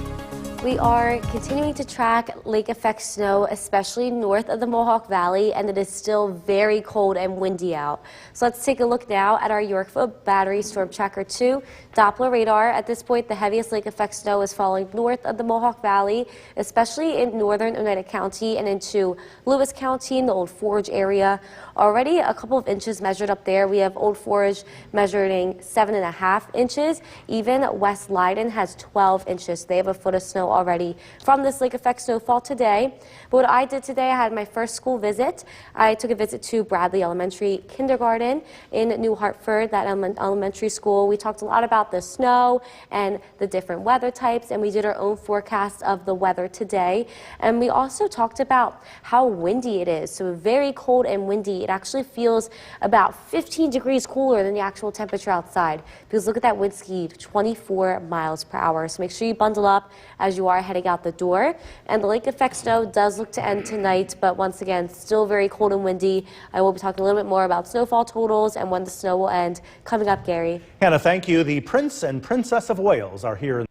We are continuing to track lake effect snow, especially north of the Mohawk Valley, and it is still very cold and windy out. So let's take a look now at our Yorkville Battery Storm Tracker 2 Doppler radar. At this point, the heaviest lake effect snow is falling north of the Mohawk Valley, especially in northern Oneida County and into Lewis County in the Old Forge area. Already a couple of inches measured up there. We have Old Forge measuring 7.5 inches. Even West Leyden has 12 inches. They have a foot of snow already from this lake effect snowfall today. But what I did today, I had my first school visit. I took a visit to Bradley Elementary Kindergarten in New Hartford, that elementary school. We talked a lot about the snow and the different weather types, and we did our own forecast of the weather today. And we also talked about how windy it is. So very cold and windy. It actually feels about 15 degrees cooler than the actual temperature outside. Because look at that wind speed, 24 miles per hour. So make sure you bundle up as you are heading out the door. And the lake effect snow does look to end tonight, but once again, still very cold and windy. I will be talking a little bit more about snowfall totals and when the snow will end coming up, Gary. Hannah, thank you. The Prince and Princess of Wales are here.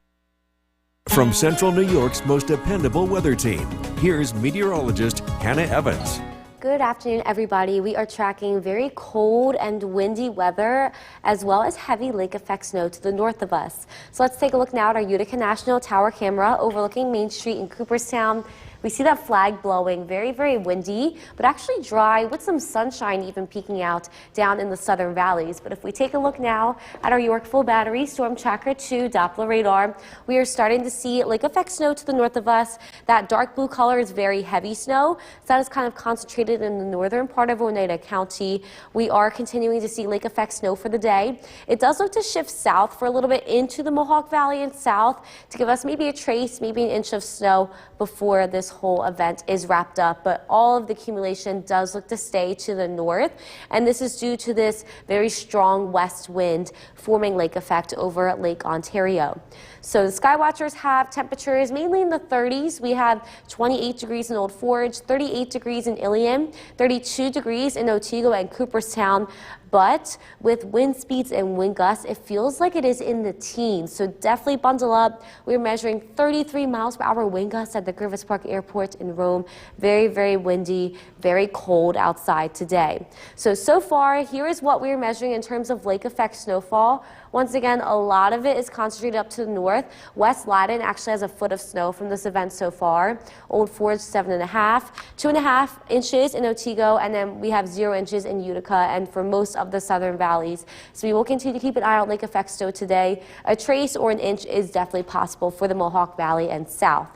From Central New York's most dependable weather team, here's meteorologist Hannah Evans. Good afternoon, everybody. We are tracking very cold and windy weather as well as heavy lake effect snow to the north of us. So let's take a look now at our Utica National Tower camera overlooking Main Street in Cooperstown. We see that flag blowing, very, very windy, but actually dry with some sunshine even peeking out down in the southern valleys. But if we take a look now at our Yorkville Battery Storm Tracker 2 Doppler radar, we are starting to see lake effect snow to the north of us. That dark blue color is very heavy snow. So that is kind of concentrated in the northern part of Oneida County. We are continuing to see lake effect snow for the day. It does look to shift south for a little bit into the Mohawk Valley and south to give us maybe a trace, maybe an inch of snow before this whole event is wrapped up. But all of the accumulation does look to stay to the north, and this is due to this very strong west wind forming lake effect over Lake Ontario. So the Skywatchers have temperatures mainly in the 30s. We have 28 degrees in Old Forge, 38 degrees in Ilium, 32 degrees in Otsego and Cooperstown. But with wind speeds and wind gusts, it feels like it is in the teens. So definitely bundle up. We're measuring 33 miles per hour wind gusts at the Griffiths Park Airport in Rome. Very, very windy, very cold outside today. So far, here is what we're measuring in terms of lake effect snowfall. Once again, a lot of it is concentrated up to the north. West Loudoun actually has a foot of snow from this event so far. Old Forge, 7.5, 2.5 inches in Otsego, and then we have 0 inches in Utica and for most of the southern valleys. So we will continue to keep an eye on lake effect snow today. A trace or an inch is definitely possible for the Mohawk Valley and south.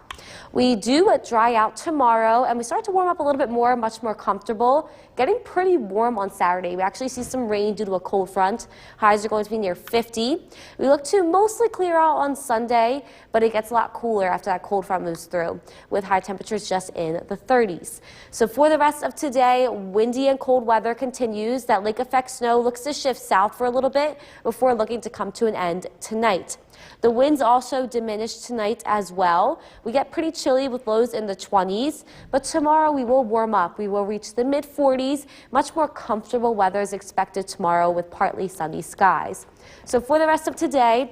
We do dry out tomorrow, and we start to warm up a little bit more, much more comfortable. Getting pretty warm on Saturday. We actually see some rain due to a cold front. Highs are going to be near 50. We look to mostly clear out on Sunday, but it gets a lot cooler after that cold front moves through, with high temperatures just in the 30s. So for the rest of today, windy and cold weather continues. That lake effect snow looks to shift south for a little bit before looking to come to an end tonight. The winds also diminish tonight as well. We get pretty chilly with lows in the 20s, but tomorrow we will warm up. We will reach the mid-40s. Much more comfortable weather is expected tomorrow with partly sunny skies. So for the rest of today,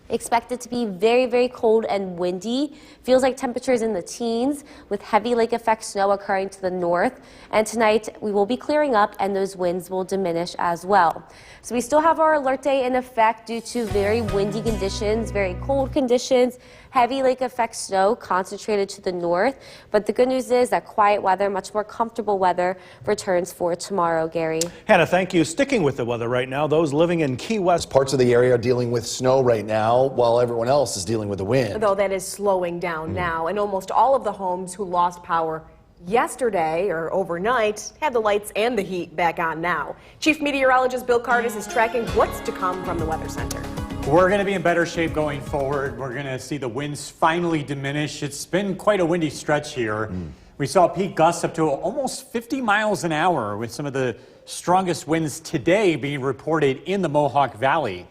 expect it to be very, very cold and windy. Feels like temperatures in the teens with heavy lake effect snow occurring to the north. And tonight we will be clearing up and those winds will diminish as well. So we still have our alert day in effect due to very windy conditions, very cold conditions, heavy lake effect snow concentrated to the north. But the good news is that quiet weather, much more comfortable weather returns for tomorrow, Gary. Hannah, thank you. Sticking with the weather right now, those living in Key West. Parts of the area are dealing with snow right now, while everyone else is dealing with the wind. Though that is slowing down now, and almost all of the homes who lost power yesterday or overnight have the lights and the heat back on now. Chief Meteorologist Bill Curtis is tracking what's to come from the Weather Center. We're going to be in better shape going forward. We're going to see the winds finally diminish. It's been quite a windy stretch here. We saw peak gusts up to almost 50 miles an hour, with some of the strongest winds today being reported in the Mohawk Valley.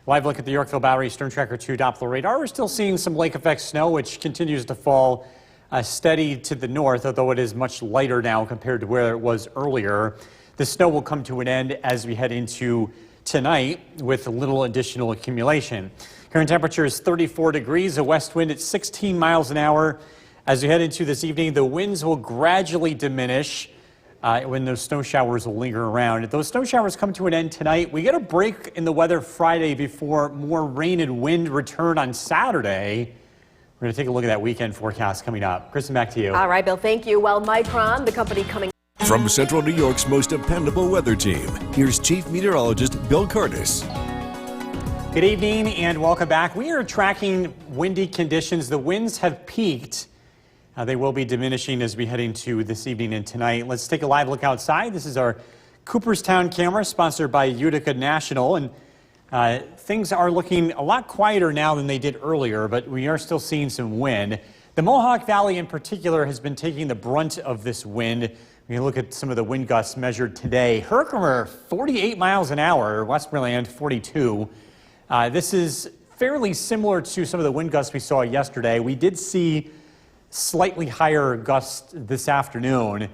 Live look at the Yorkville Battery Storm Tracker 2 Doppler radar. We're still seeing some lake effect snow, which continues to fall steady to the north, although it is much lighter now compared to where it was earlier. The snow will come to an end as we head into tonight with a little additional accumulation. Current temperature is 34 degrees, a west wind at 16 miles an hour. As we head into this evening, the winds will gradually diminish when those snow showers will linger around. If those snow showers come to an end tonight, we get a break in the weather Friday before more rain and wind return on Saturday. We're going to take a look at that weekend forecast coming up. Kristen, back to you. All right, Bill, thank you. Well, Micron, the company coming From Central New York's most dependable weather team, here's Chief Meteorologist Bill Curtis. Good evening and welcome back. We are tracking windy conditions. The winds have peaked. They will be diminishing as we head into this evening and tonight. Let's take a live look outside. This is our Cooperstown camera, sponsored by Utica National. And things are looking a lot quieter now than they did earlier, but we are still seeing some wind. The Mohawk Valley in particular has been taking the brunt of this wind. We can look at some of the wind gusts measured today. Herkimer, 48 miles an hour, Westmoreland, 42. This is fairly similar to some of the wind gusts we saw yesterday. We did see slightly higher gusts this afternoon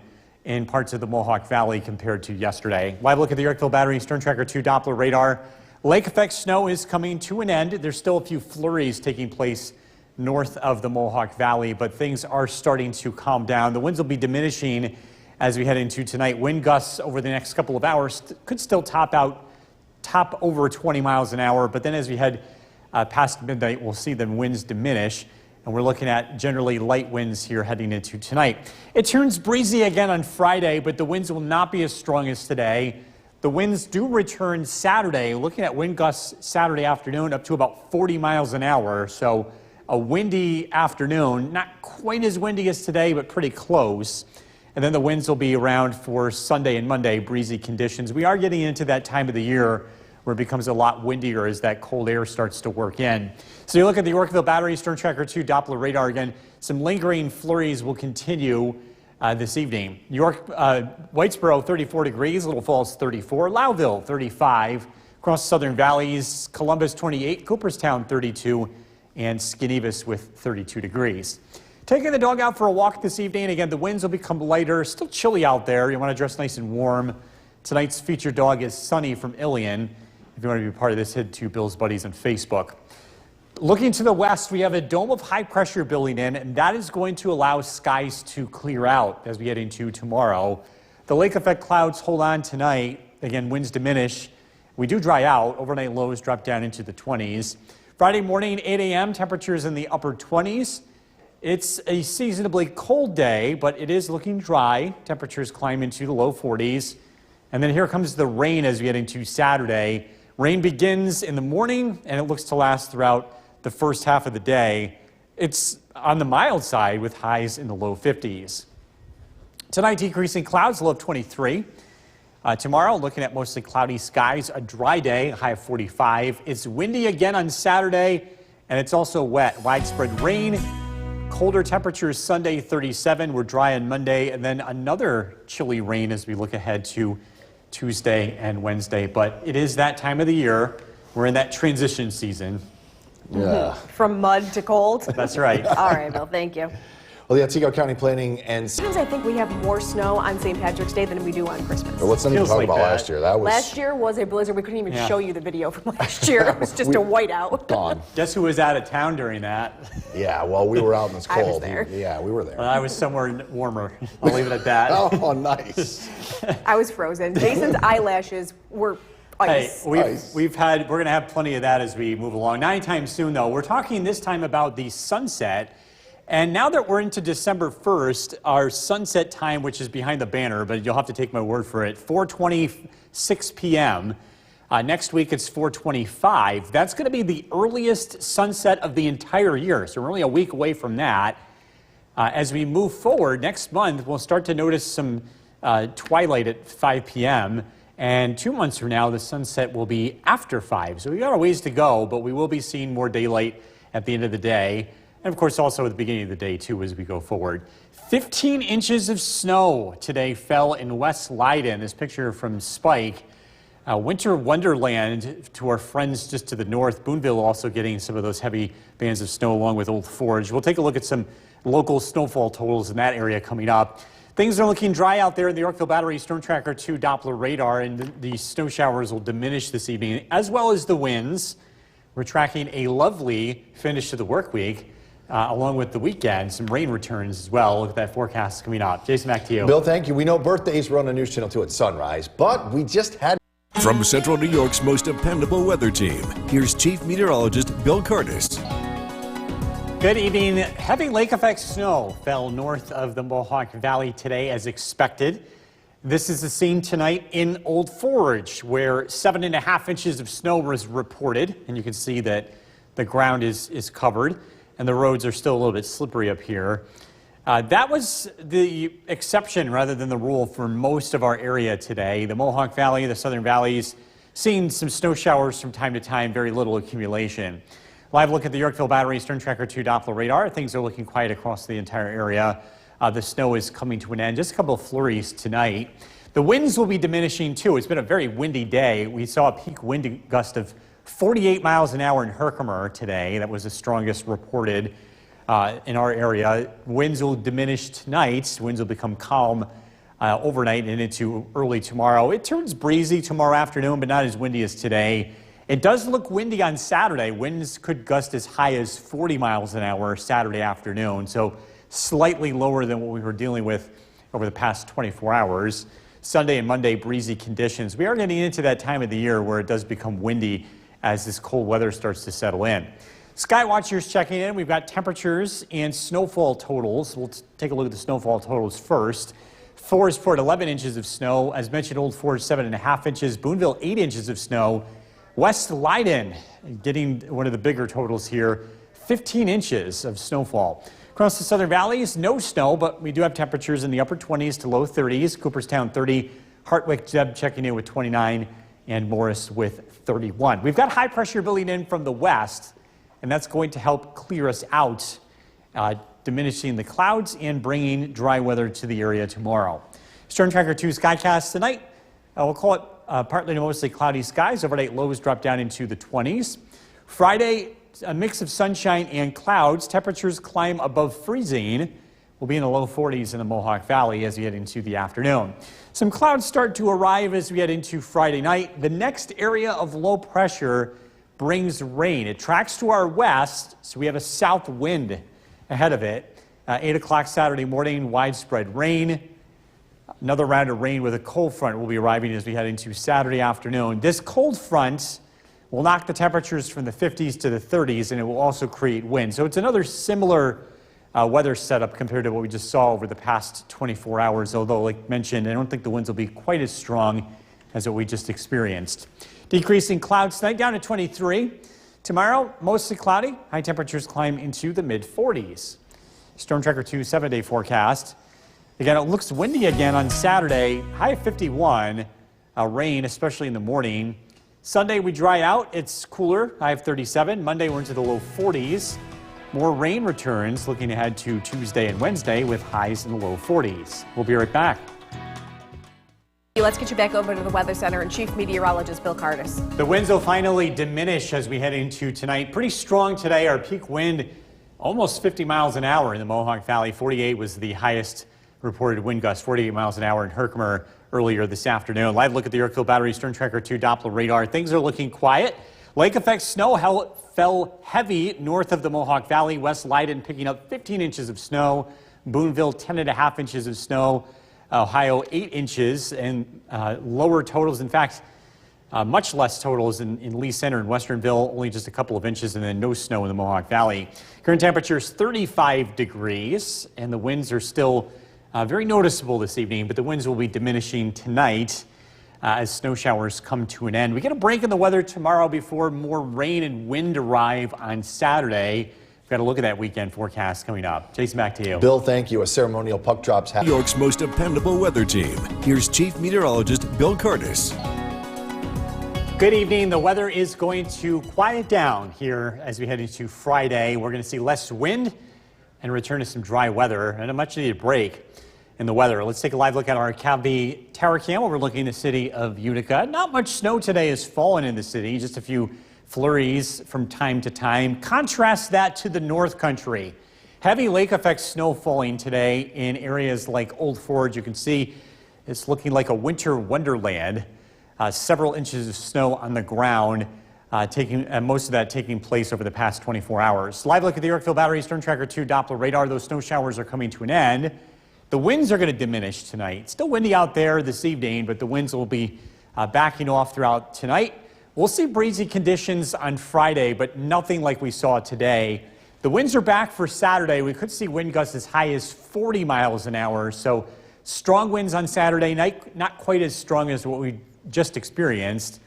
in parts of the Mohawk Valley compared to yesterday. Live look at the Yorkville Battery Storm Tracker 2 Doppler radar. Lake effect snow is coming to an end. There's still a few flurries taking place north of the Mohawk Valley, but things are starting to calm down. The winds will be diminishing as we head into tonight. Wind gusts over the next couple of hours could still top over 20 miles an hour, but then as we head past midnight, we'll see the winds diminish. and we're looking at generally light winds here heading into tonight. It turns breezy again on Friday, but the winds will not be as strong as today. The winds do return Saturday, looking at wind gusts Saturday afternoon up to about 40 miles an hour. So a windy afternoon, not quite as windy as today, but pretty close. And then the winds will be around for Sunday and Monday, breezy conditions. We are getting into that time of the year where it becomes a lot windier as that cold air starts to work in. So you look at the Yorkville Battery Storm Tracker 2 Doppler radar again. Some lingering flurries will continue this evening. Whitesboro 34 degrees, Little Falls 34, Lowville 35, across the southern valleys, Columbus 28, Cooperstown 32, and Skanevis with 32 degrees. Taking the dog out for a walk this evening. Again, the winds will become lighter, still chilly out there. You want to dress nice and warm. Tonight's featured dog is Sunny from Ilion. If you want to be part of this, head to Bill's Buddies on Facebook. Looking to the west, we have a dome of high pressure building in, and that is going to allow skies to clear out as we get into tomorrow. The lake effect clouds hold on tonight. Again, winds diminish. We do dry out. Overnight lows drop down into the 20s. Friday morning, 8 a.m., temperatures in the upper 20s. It's a seasonably cold day, but it is looking dry. Temperatures climb into the low 40s. And then here comes the rain as we get into Saturday. Rain begins in the morning, and it looks to last throughout the first half of the day. It's on the mild side with highs in the low 50s. Tonight, decreasing clouds, low of 23. Tomorrow, looking at mostly cloudy skies, a dry day, a high of 45. It's windy again on Saturday, and it's also wet. Widespread rain, colder temperatures Sunday, 37. We're dry on Monday, and then another chilly rain as we look ahead to Tuesday and Wednesday. But it is that time of the year. We're in that transition season. Yeah. From mud to cold. That's right. All right, Bill, thank you. Well, the Otsego County Planning and... Sometimes I think we have more snow on St. Patrick's Day than we do on Christmas. What's something to Feels talk like about that. last year? That was Last year was a blizzard. We couldn't even Yeah. show you the video from last year. It was just a whiteout. gone. Guess who was out of town during that? Yeah, well, we were out in this I was cold. there. Yeah, we were there. I was somewhere warmer. I'll leave it at that. Oh, nice. I was frozen. Jason's eyelashes were Hey, ice. we're going to have plenty of that as we move along. Not anytime soon, though. We're talking this time about the sunset. And now that we're into December 1st, our sunset time, which is behind the banner, but you'll have to take my word for it, 4:26 p.m. Next week, it's 4:25. That's going to be the earliest sunset of the entire year. So we're only a week away from that. As we move forward, next month, we'll start to notice some twilight at 5 p.m. And 2 months from now, the sunset will be after 5. So we've got a ways to go, but we will be seeing more daylight at the end of the day. And of course, also at the beginning of the day, too, as we go forward. 15 inches of snow today fell in West Leiden. This picture from Spike. Winter wonderland to our friends just to the north. Boonville also getting some of those heavy bands of snow along with Old Forge. We'll take a look at some local snowfall totals in that area coming up. Things are looking dry out there in the Yorkville Battery Storm Tracker 2 Doppler radar, and the snow showers will diminish this evening, as well as the winds. We're tracking a lovely finish to the work week, along with the weekend. Some rain returns as well. Look at that forecast coming up. Jason, back to you. Bill, thank you. We know birthdays run on News Channel 2 at sunrise, but we just had... From Central New York's most dependable weather team, here's Chief Meteorologist Bill Curtis. Good evening. Heavy lake effect snow fell north of the Mohawk Valley today as expected. This is the scene tonight in Old Forge, where 7.5 inches of snow was reported. And you can see that the ground is covered and the roads are still a little bit slippery up here. That was the exception rather than the rule for most of our area today. The Mohawk Valley, the southern valleys, seeing some snow showers from time to time, very little accumulation. Live look at the Yorkville Battery Storm Tracker 2 Doppler radar. Things are looking quiet across the entire area. The snow is coming to an end. Just a couple of flurries tonight. The winds will be diminishing too. It's been a very windy day. We saw a peak wind gust of 48 miles an hour in Herkimer today. That was the strongest reported in our area. Winds will diminish tonight. Winds will become calm overnight and into early tomorrow. It turns breezy tomorrow afternoon, but not as windy as today. It does look windy on Saturday. Winds could gust as high as 40 miles an hour Saturday afternoon, so slightly lower than what we were dealing with over the past 24 hours. Sunday and Monday, breezy conditions. We are getting into that time of the year where it does become windy as this cold weather starts to settle in. Skywatchers checking in. We've got temperatures and snowfall totals. We'll take a look at the snowfall totals first. Forestport, 11 inches of snow. As mentioned, Old Forge, 7.5 inches. Boonville, 8 inches of snow. West Leyden, getting one of the bigger totals here, 15 inches of snowfall. Across the Southern Valleys, no snow, but we do have temperatures in the upper 20s to low 30s. Cooperstown, 30. Hartwick, Zeb checking in with 29, and Morris with 31. We've got high pressure building in from the west, and that's going to help clear us out, diminishing the clouds and bringing dry weather to the area tomorrow. Storm Tracker 2 Skycast tonight. We'll call it partly to mostly cloudy skies. Overnight lows drop down into the 20s. Friday, a mix of sunshine and clouds. Temperatures climb above freezing. We'll be in the low 40s in the Mohawk Valley as we head into the afternoon. Some clouds start to arrive as we head into Friday night. The next area of low pressure brings rain. It tracks to our west, so we have a south wind ahead of it. 8 o'clock Saturday morning, widespread rain. Another round of rain with a cold front will be arriving as we head into Saturday afternoon. This cold front will knock the temperatures from the 50s to the 30s, and it will also create wind. So it's another similar weather setup compared to what we just saw over the past 24 hours, although, like mentioned, I don't think the winds will be quite as strong as what we just experienced. Decreasing clouds tonight down to 23. Tomorrow, mostly cloudy. High temperatures climb into the mid-40s. Storm Tracker 2 7-day forecast. Again, it looks windy again on Saturday. High of 51. Rain, especially in the morning. Sunday, we dry out. It's cooler. High of 37. Monday, we're into the low 40s. More rain returns looking ahead to Tuesday and Wednesday with highs in the low 40s. We'll be right back. Let's get you back over to the Weather Center and Chief Meteorologist Bill Curtis. The winds will finally diminish as we head into tonight. Pretty strong today. Our peak wind almost 50 miles an hour in the Mohawk Valley. 48 was the highest reported wind gust, 48 miles an hour in Herkimer earlier this afternoon. Live look at the Yorkville Battery Storm Tracker 2 Doppler radar. Things are looking quiet. Lake effect snow fell heavy north of the Mohawk Valley. West Leyden picking up 15 inches of snow. Boonville, 10.5 inches of snow. Ohio, 8 inches, and lower totals. In fact, much less totals in Lee Center and Westernville, only just a couple of inches, and then no snow in the Mohawk Valley. Current temperature is 35 degrees, and the winds are still very noticeable this evening, but the winds will be diminishing tonight as snow showers come to an end. We get a break in the weather tomorrow before more rain and wind arrive on Saturday. We've got to look at that weekend forecast coming up. Jason, back to you. Bill, thank you. A ceremonial puck drops New York's most dependable weather team. Here's Chief Meteorologist Bill Curtis. Good evening. The weather is going to quiet down here as we head into Friday. We're going to see less wind and return to some dry weather and a much needed break in the weather. Let's take a live look at our CAVB tower cam overlooking the city of Utica. Not much snow today has fallen in the city, just a few flurries from time to time. Contrast that to the North Country. Heavy lake effect snow falling today in areas like Old Forge. You can see it's looking like a winter wonderland. Several inches of snow on the ground, most of that taking place over the past 24 hours. Live look at the Yorkville Battery Storm Tracker 2 Doppler radar. Those snow showers are coming to an end. The winds are going to diminish tonight. Still windy out there this evening, but the winds will be backing off throughout tonight. We'll see breezy conditions on Friday, but nothing like we saw today. The winds are back for Saturday. We could see wind gusts as high as 40 miles an hour. So strong winds on Saturday night, not quite as strong as what we just experienced.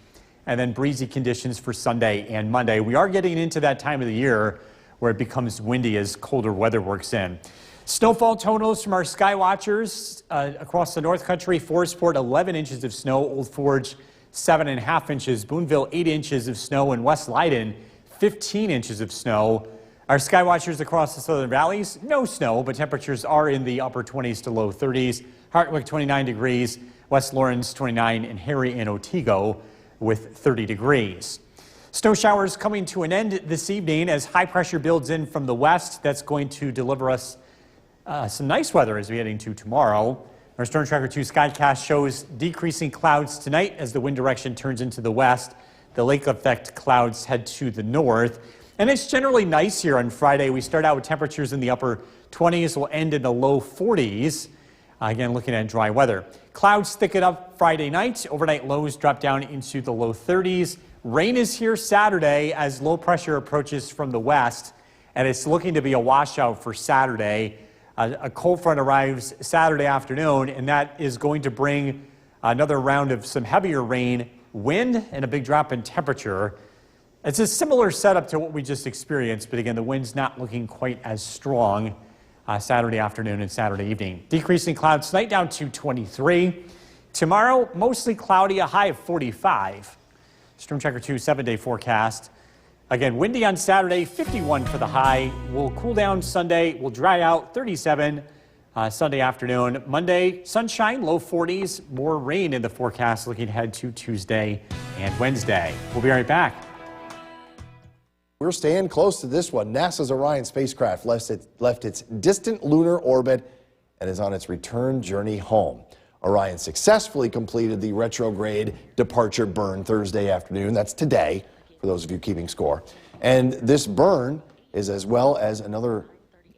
And then breezy conditions for Sunday and Monday. We are getting into that time of the year where it becomes windy as colder weather works in. Snowfall totals from our sky watchers across the North Country. Forestport, 11 inches of snow. Old Forge, 7.5 inches. Boonville, 8 inches of snow. And West Leyden, 15 inches of snow. Our sky watchers across the Southern Valleys, no snow, but temperatures are in the upper 20s to low 30s. Hartwick, 29 degrees. West Lawrence, 29. And Harry and Otsego with 30 degrees. Snow showers coming to an end this evening as high pressure builds in from the west. That's going to deliver us some nice weather as we head into tomorrow. Our Storm Tracker 2 Skycast shows decreasing clouds tonight as the wind direction turns into the west. The lake effect clouds head to the north. And it's generally nice here on Friday. We start out with temperatures in the upper 20s. We'll end in the low 40s. Again, looking at dry weather. Clouds thicken up Friday night. Overnight lows drop down into the low 30s. Rain is here Saturday as low pressure approaches from the west, and it's looking to be a washout for Saturday. A cold front arrives Saturday afternoon, and that is going to bring another round of some heavier rain, wind, and a big drop in temperature. It's a similar setup to what we just experienced, but again, the wind's not looking quite as strong Saturday afternoon and Saturday evening. Decreasing clouds tonight down to 23. Tomorrow, mostly cloudy, a high of 45. Storm Tracker 2 7-day forecast. Again, windy on Saturday, 51 for the high. Will cool down Sunday, will dry out, 37 Sunday afternoon. Monday, sunshine, low 40s. More rain in the forecast looking ahead to Tuesday and Wednesday. We'll be right back. We're staying close to this one. NASA's Orion spacecraft left its distant lunar orbit and is on its return journey home. Orion successfully completed the retrograde departure burn Thursday afternoon. That's today, for those of you keeping score. And this burn is as well as another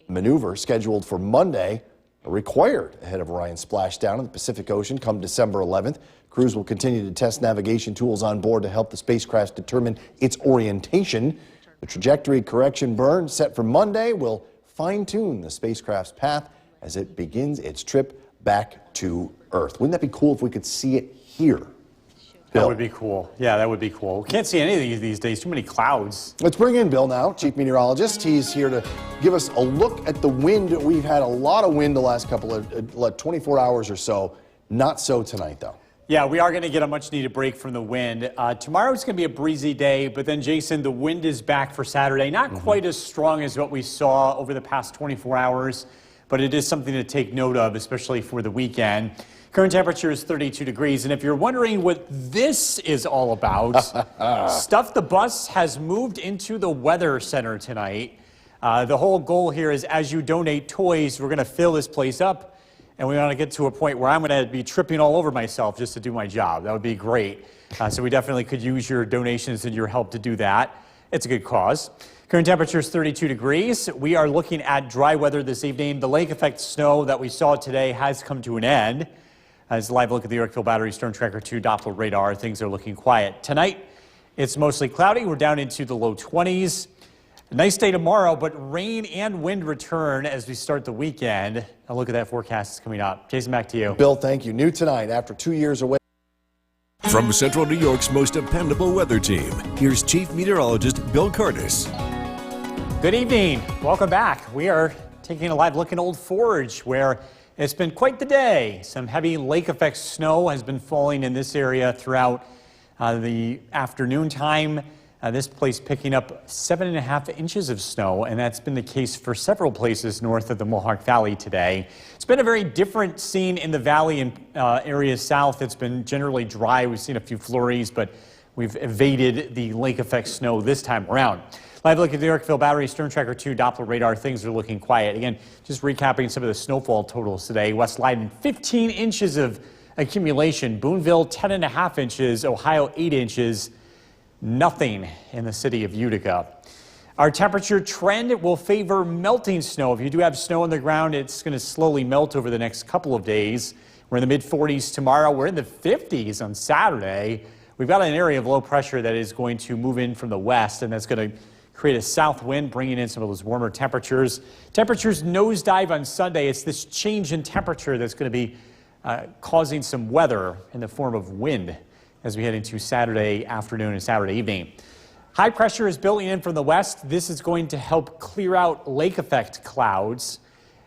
maneuver scheduled for Monday, required ahead of Orion's splashdown in the Pacific Ocean come December 11th. Crews will continue to test navigation tools on board to help the spacecraft determine its orientation. The trajectory correction burn set for Monday will fine-tune the spacecraft's path as it begins its trip back to Earth. Wouldn't that be cool if we could see it here? Bill. That would be cool. Yeah, that would be cool. We can't see any of these days. Too many clouds. Let's bring in Bill now, chief meteorologist. He's here to give us a look at the wind. We've had a lot of wind the last couple of 24 hours or so. Not so tonight, though. Yeah, we are going to get a much-needed break from the wind. Tomorrow's going to be a breezy day, but then, Jason, the wind is back for Saturday. Not quite as strong as what we saw over the past 24 hours, but it is something to take note of, especially for the weekend. Current temperature is 32 degrees, and if you're wondering what this is all about, Stuff the Bus has moved into the Weather Center tonight. The whole goal here is as you donate toys, we're going to fill this place up. And we want to get to a point where I'm going to be tripping all over myself just to do my job. That would be great. So we definitely could use your donations and your help to do that. It's a good cause. Current temperature is 32 degrees. We are looking at dry weather this evening. The lake effect snow that we saw today has come to an end. As a live look at the Yorkville Battery Storm Tracker 2 Doppler radar, things are looking quiet. Tonight, it's mostly cloudy. We're down into the low 20s. A nice day tomorrow, but rain and wind return as we start the weekend. A look at that forecast is coming up. Jason, back to you. Bill, thank you. New tonight, after 2 years away. From Central New York's most dependable weather team, here's Chief Meteorologist Bill Curtis. Good evening. Welcome back. We are taking a live look in Old Forge, where it's been quite the day. Some heavy lake effect snow has been falling in this area throughout the afternoon time. This place picking up 7.5 inches of snow, and that's been the case for several places north of the Mohawk Valley today. It's been a very different scene in the valley and areas south. It's been generally dry. We've seen a few flurries, but we've evaded the lake effect snow this time around. Live look at the Yorkville Battery Storm Tracker 2 Doppler radar. Things are looking quiet. Again, just recapping some of the snowfall totals today. West Leiden, 15 inches of accumulation. Boonville, 10.5 inches. Ohio, 8 inches. Nothing in the city of Utica. Our temperature trend will favor melting snow. If you do have snow on the ground, it's going to slowly melt over the next couple of days. We're in the mid-40s tomorrow. We're in the 50s on Saturday. We've got an area of low pressure that is going to move in from the west, and that's going to create a south wind, bringing in some of those warmer temperatures. Temperatures nosedive on Sunday. It's this change in temperature that's going to be causing some weather in the form of wind as we head into Saturday afternoon and Saturday evening. High pressure is building in from the west. This is going to help clear out lake effect clouds,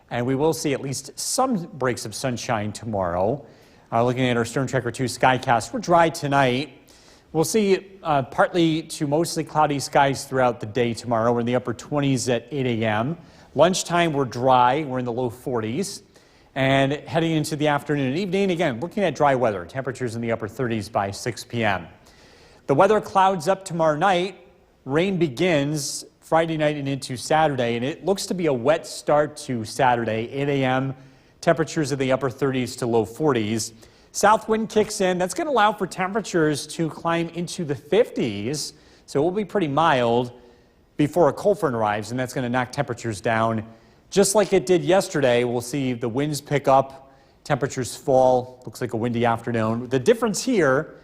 and we will see at least some breaks of sunshine tomorrow. Looking at our Storm Tracker 2 Skycast, we're dry tonight. We'll see partly to mostly cloudy skies throughout the day tomorrow. We're in the upper 20s at 8 a.m. Lunchtime, we're dry. We're in the low 40s. And heading into the afternoon and evening, again, looking at dry weather. Temperatures in the upper 30s by 6 p.m. The weather clouds up tomorrow night. Rain begins Friday night and into Saturday, and it looks to be a wet start to Saturday, 8 a.m. Temperatures in the upper 30s to low 40s. South wind kicks in. That's going to allow for temperatures to climb into the 50s, so it will be pretty mild before a cold front arrives, and that's going to knock temperatures down. Just like it did yesterday, we'll see the winds pick up Temperatures fall. Looks like a windy afternoon. The difference here,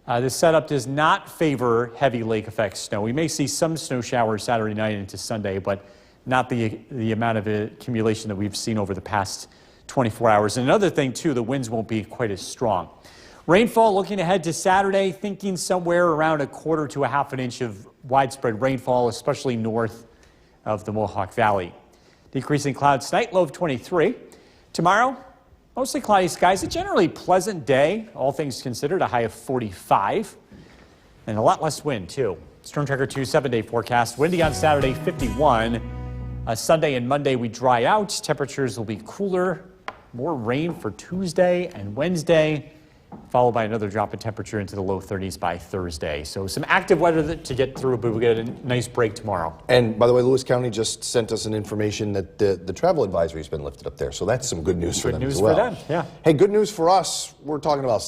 this setup does not favor heavy lake effect snow. We may see some snow showers Saturday night into Sunday, but not the amount of accumulation that we've seen over the past 24 hours. And another thing, too, the winds won't be quite as strong. Rainfall, looking ahead to Saturday, thinking somewhere around 1/4 to 1/2 inch of widespread rainfall, especially north of the Mohawk Valley. Decreasing clouds tonight, low of 23. Tomorrow, mostly cloudy skies, a generally pleasant day, all things considered, a high of 45. And a lot less wind, too. Storm Tracker 2 7-day forecast. Windy on Saturday, 51. Sunday and Monday, we dry out. Temperatures will be cooler. More rain for Tuesday and Wednesday, followed by another drop in temperature into the low 30s by Thursday. So some active weather to get through, but we get a nice break tomorrow. And by the way, Lewis County just sent us an information that the travel advisory has been lifted up there. So that's some good news for them as well. Good news for them, yeah. Hey, good news for us. We're talking about stuff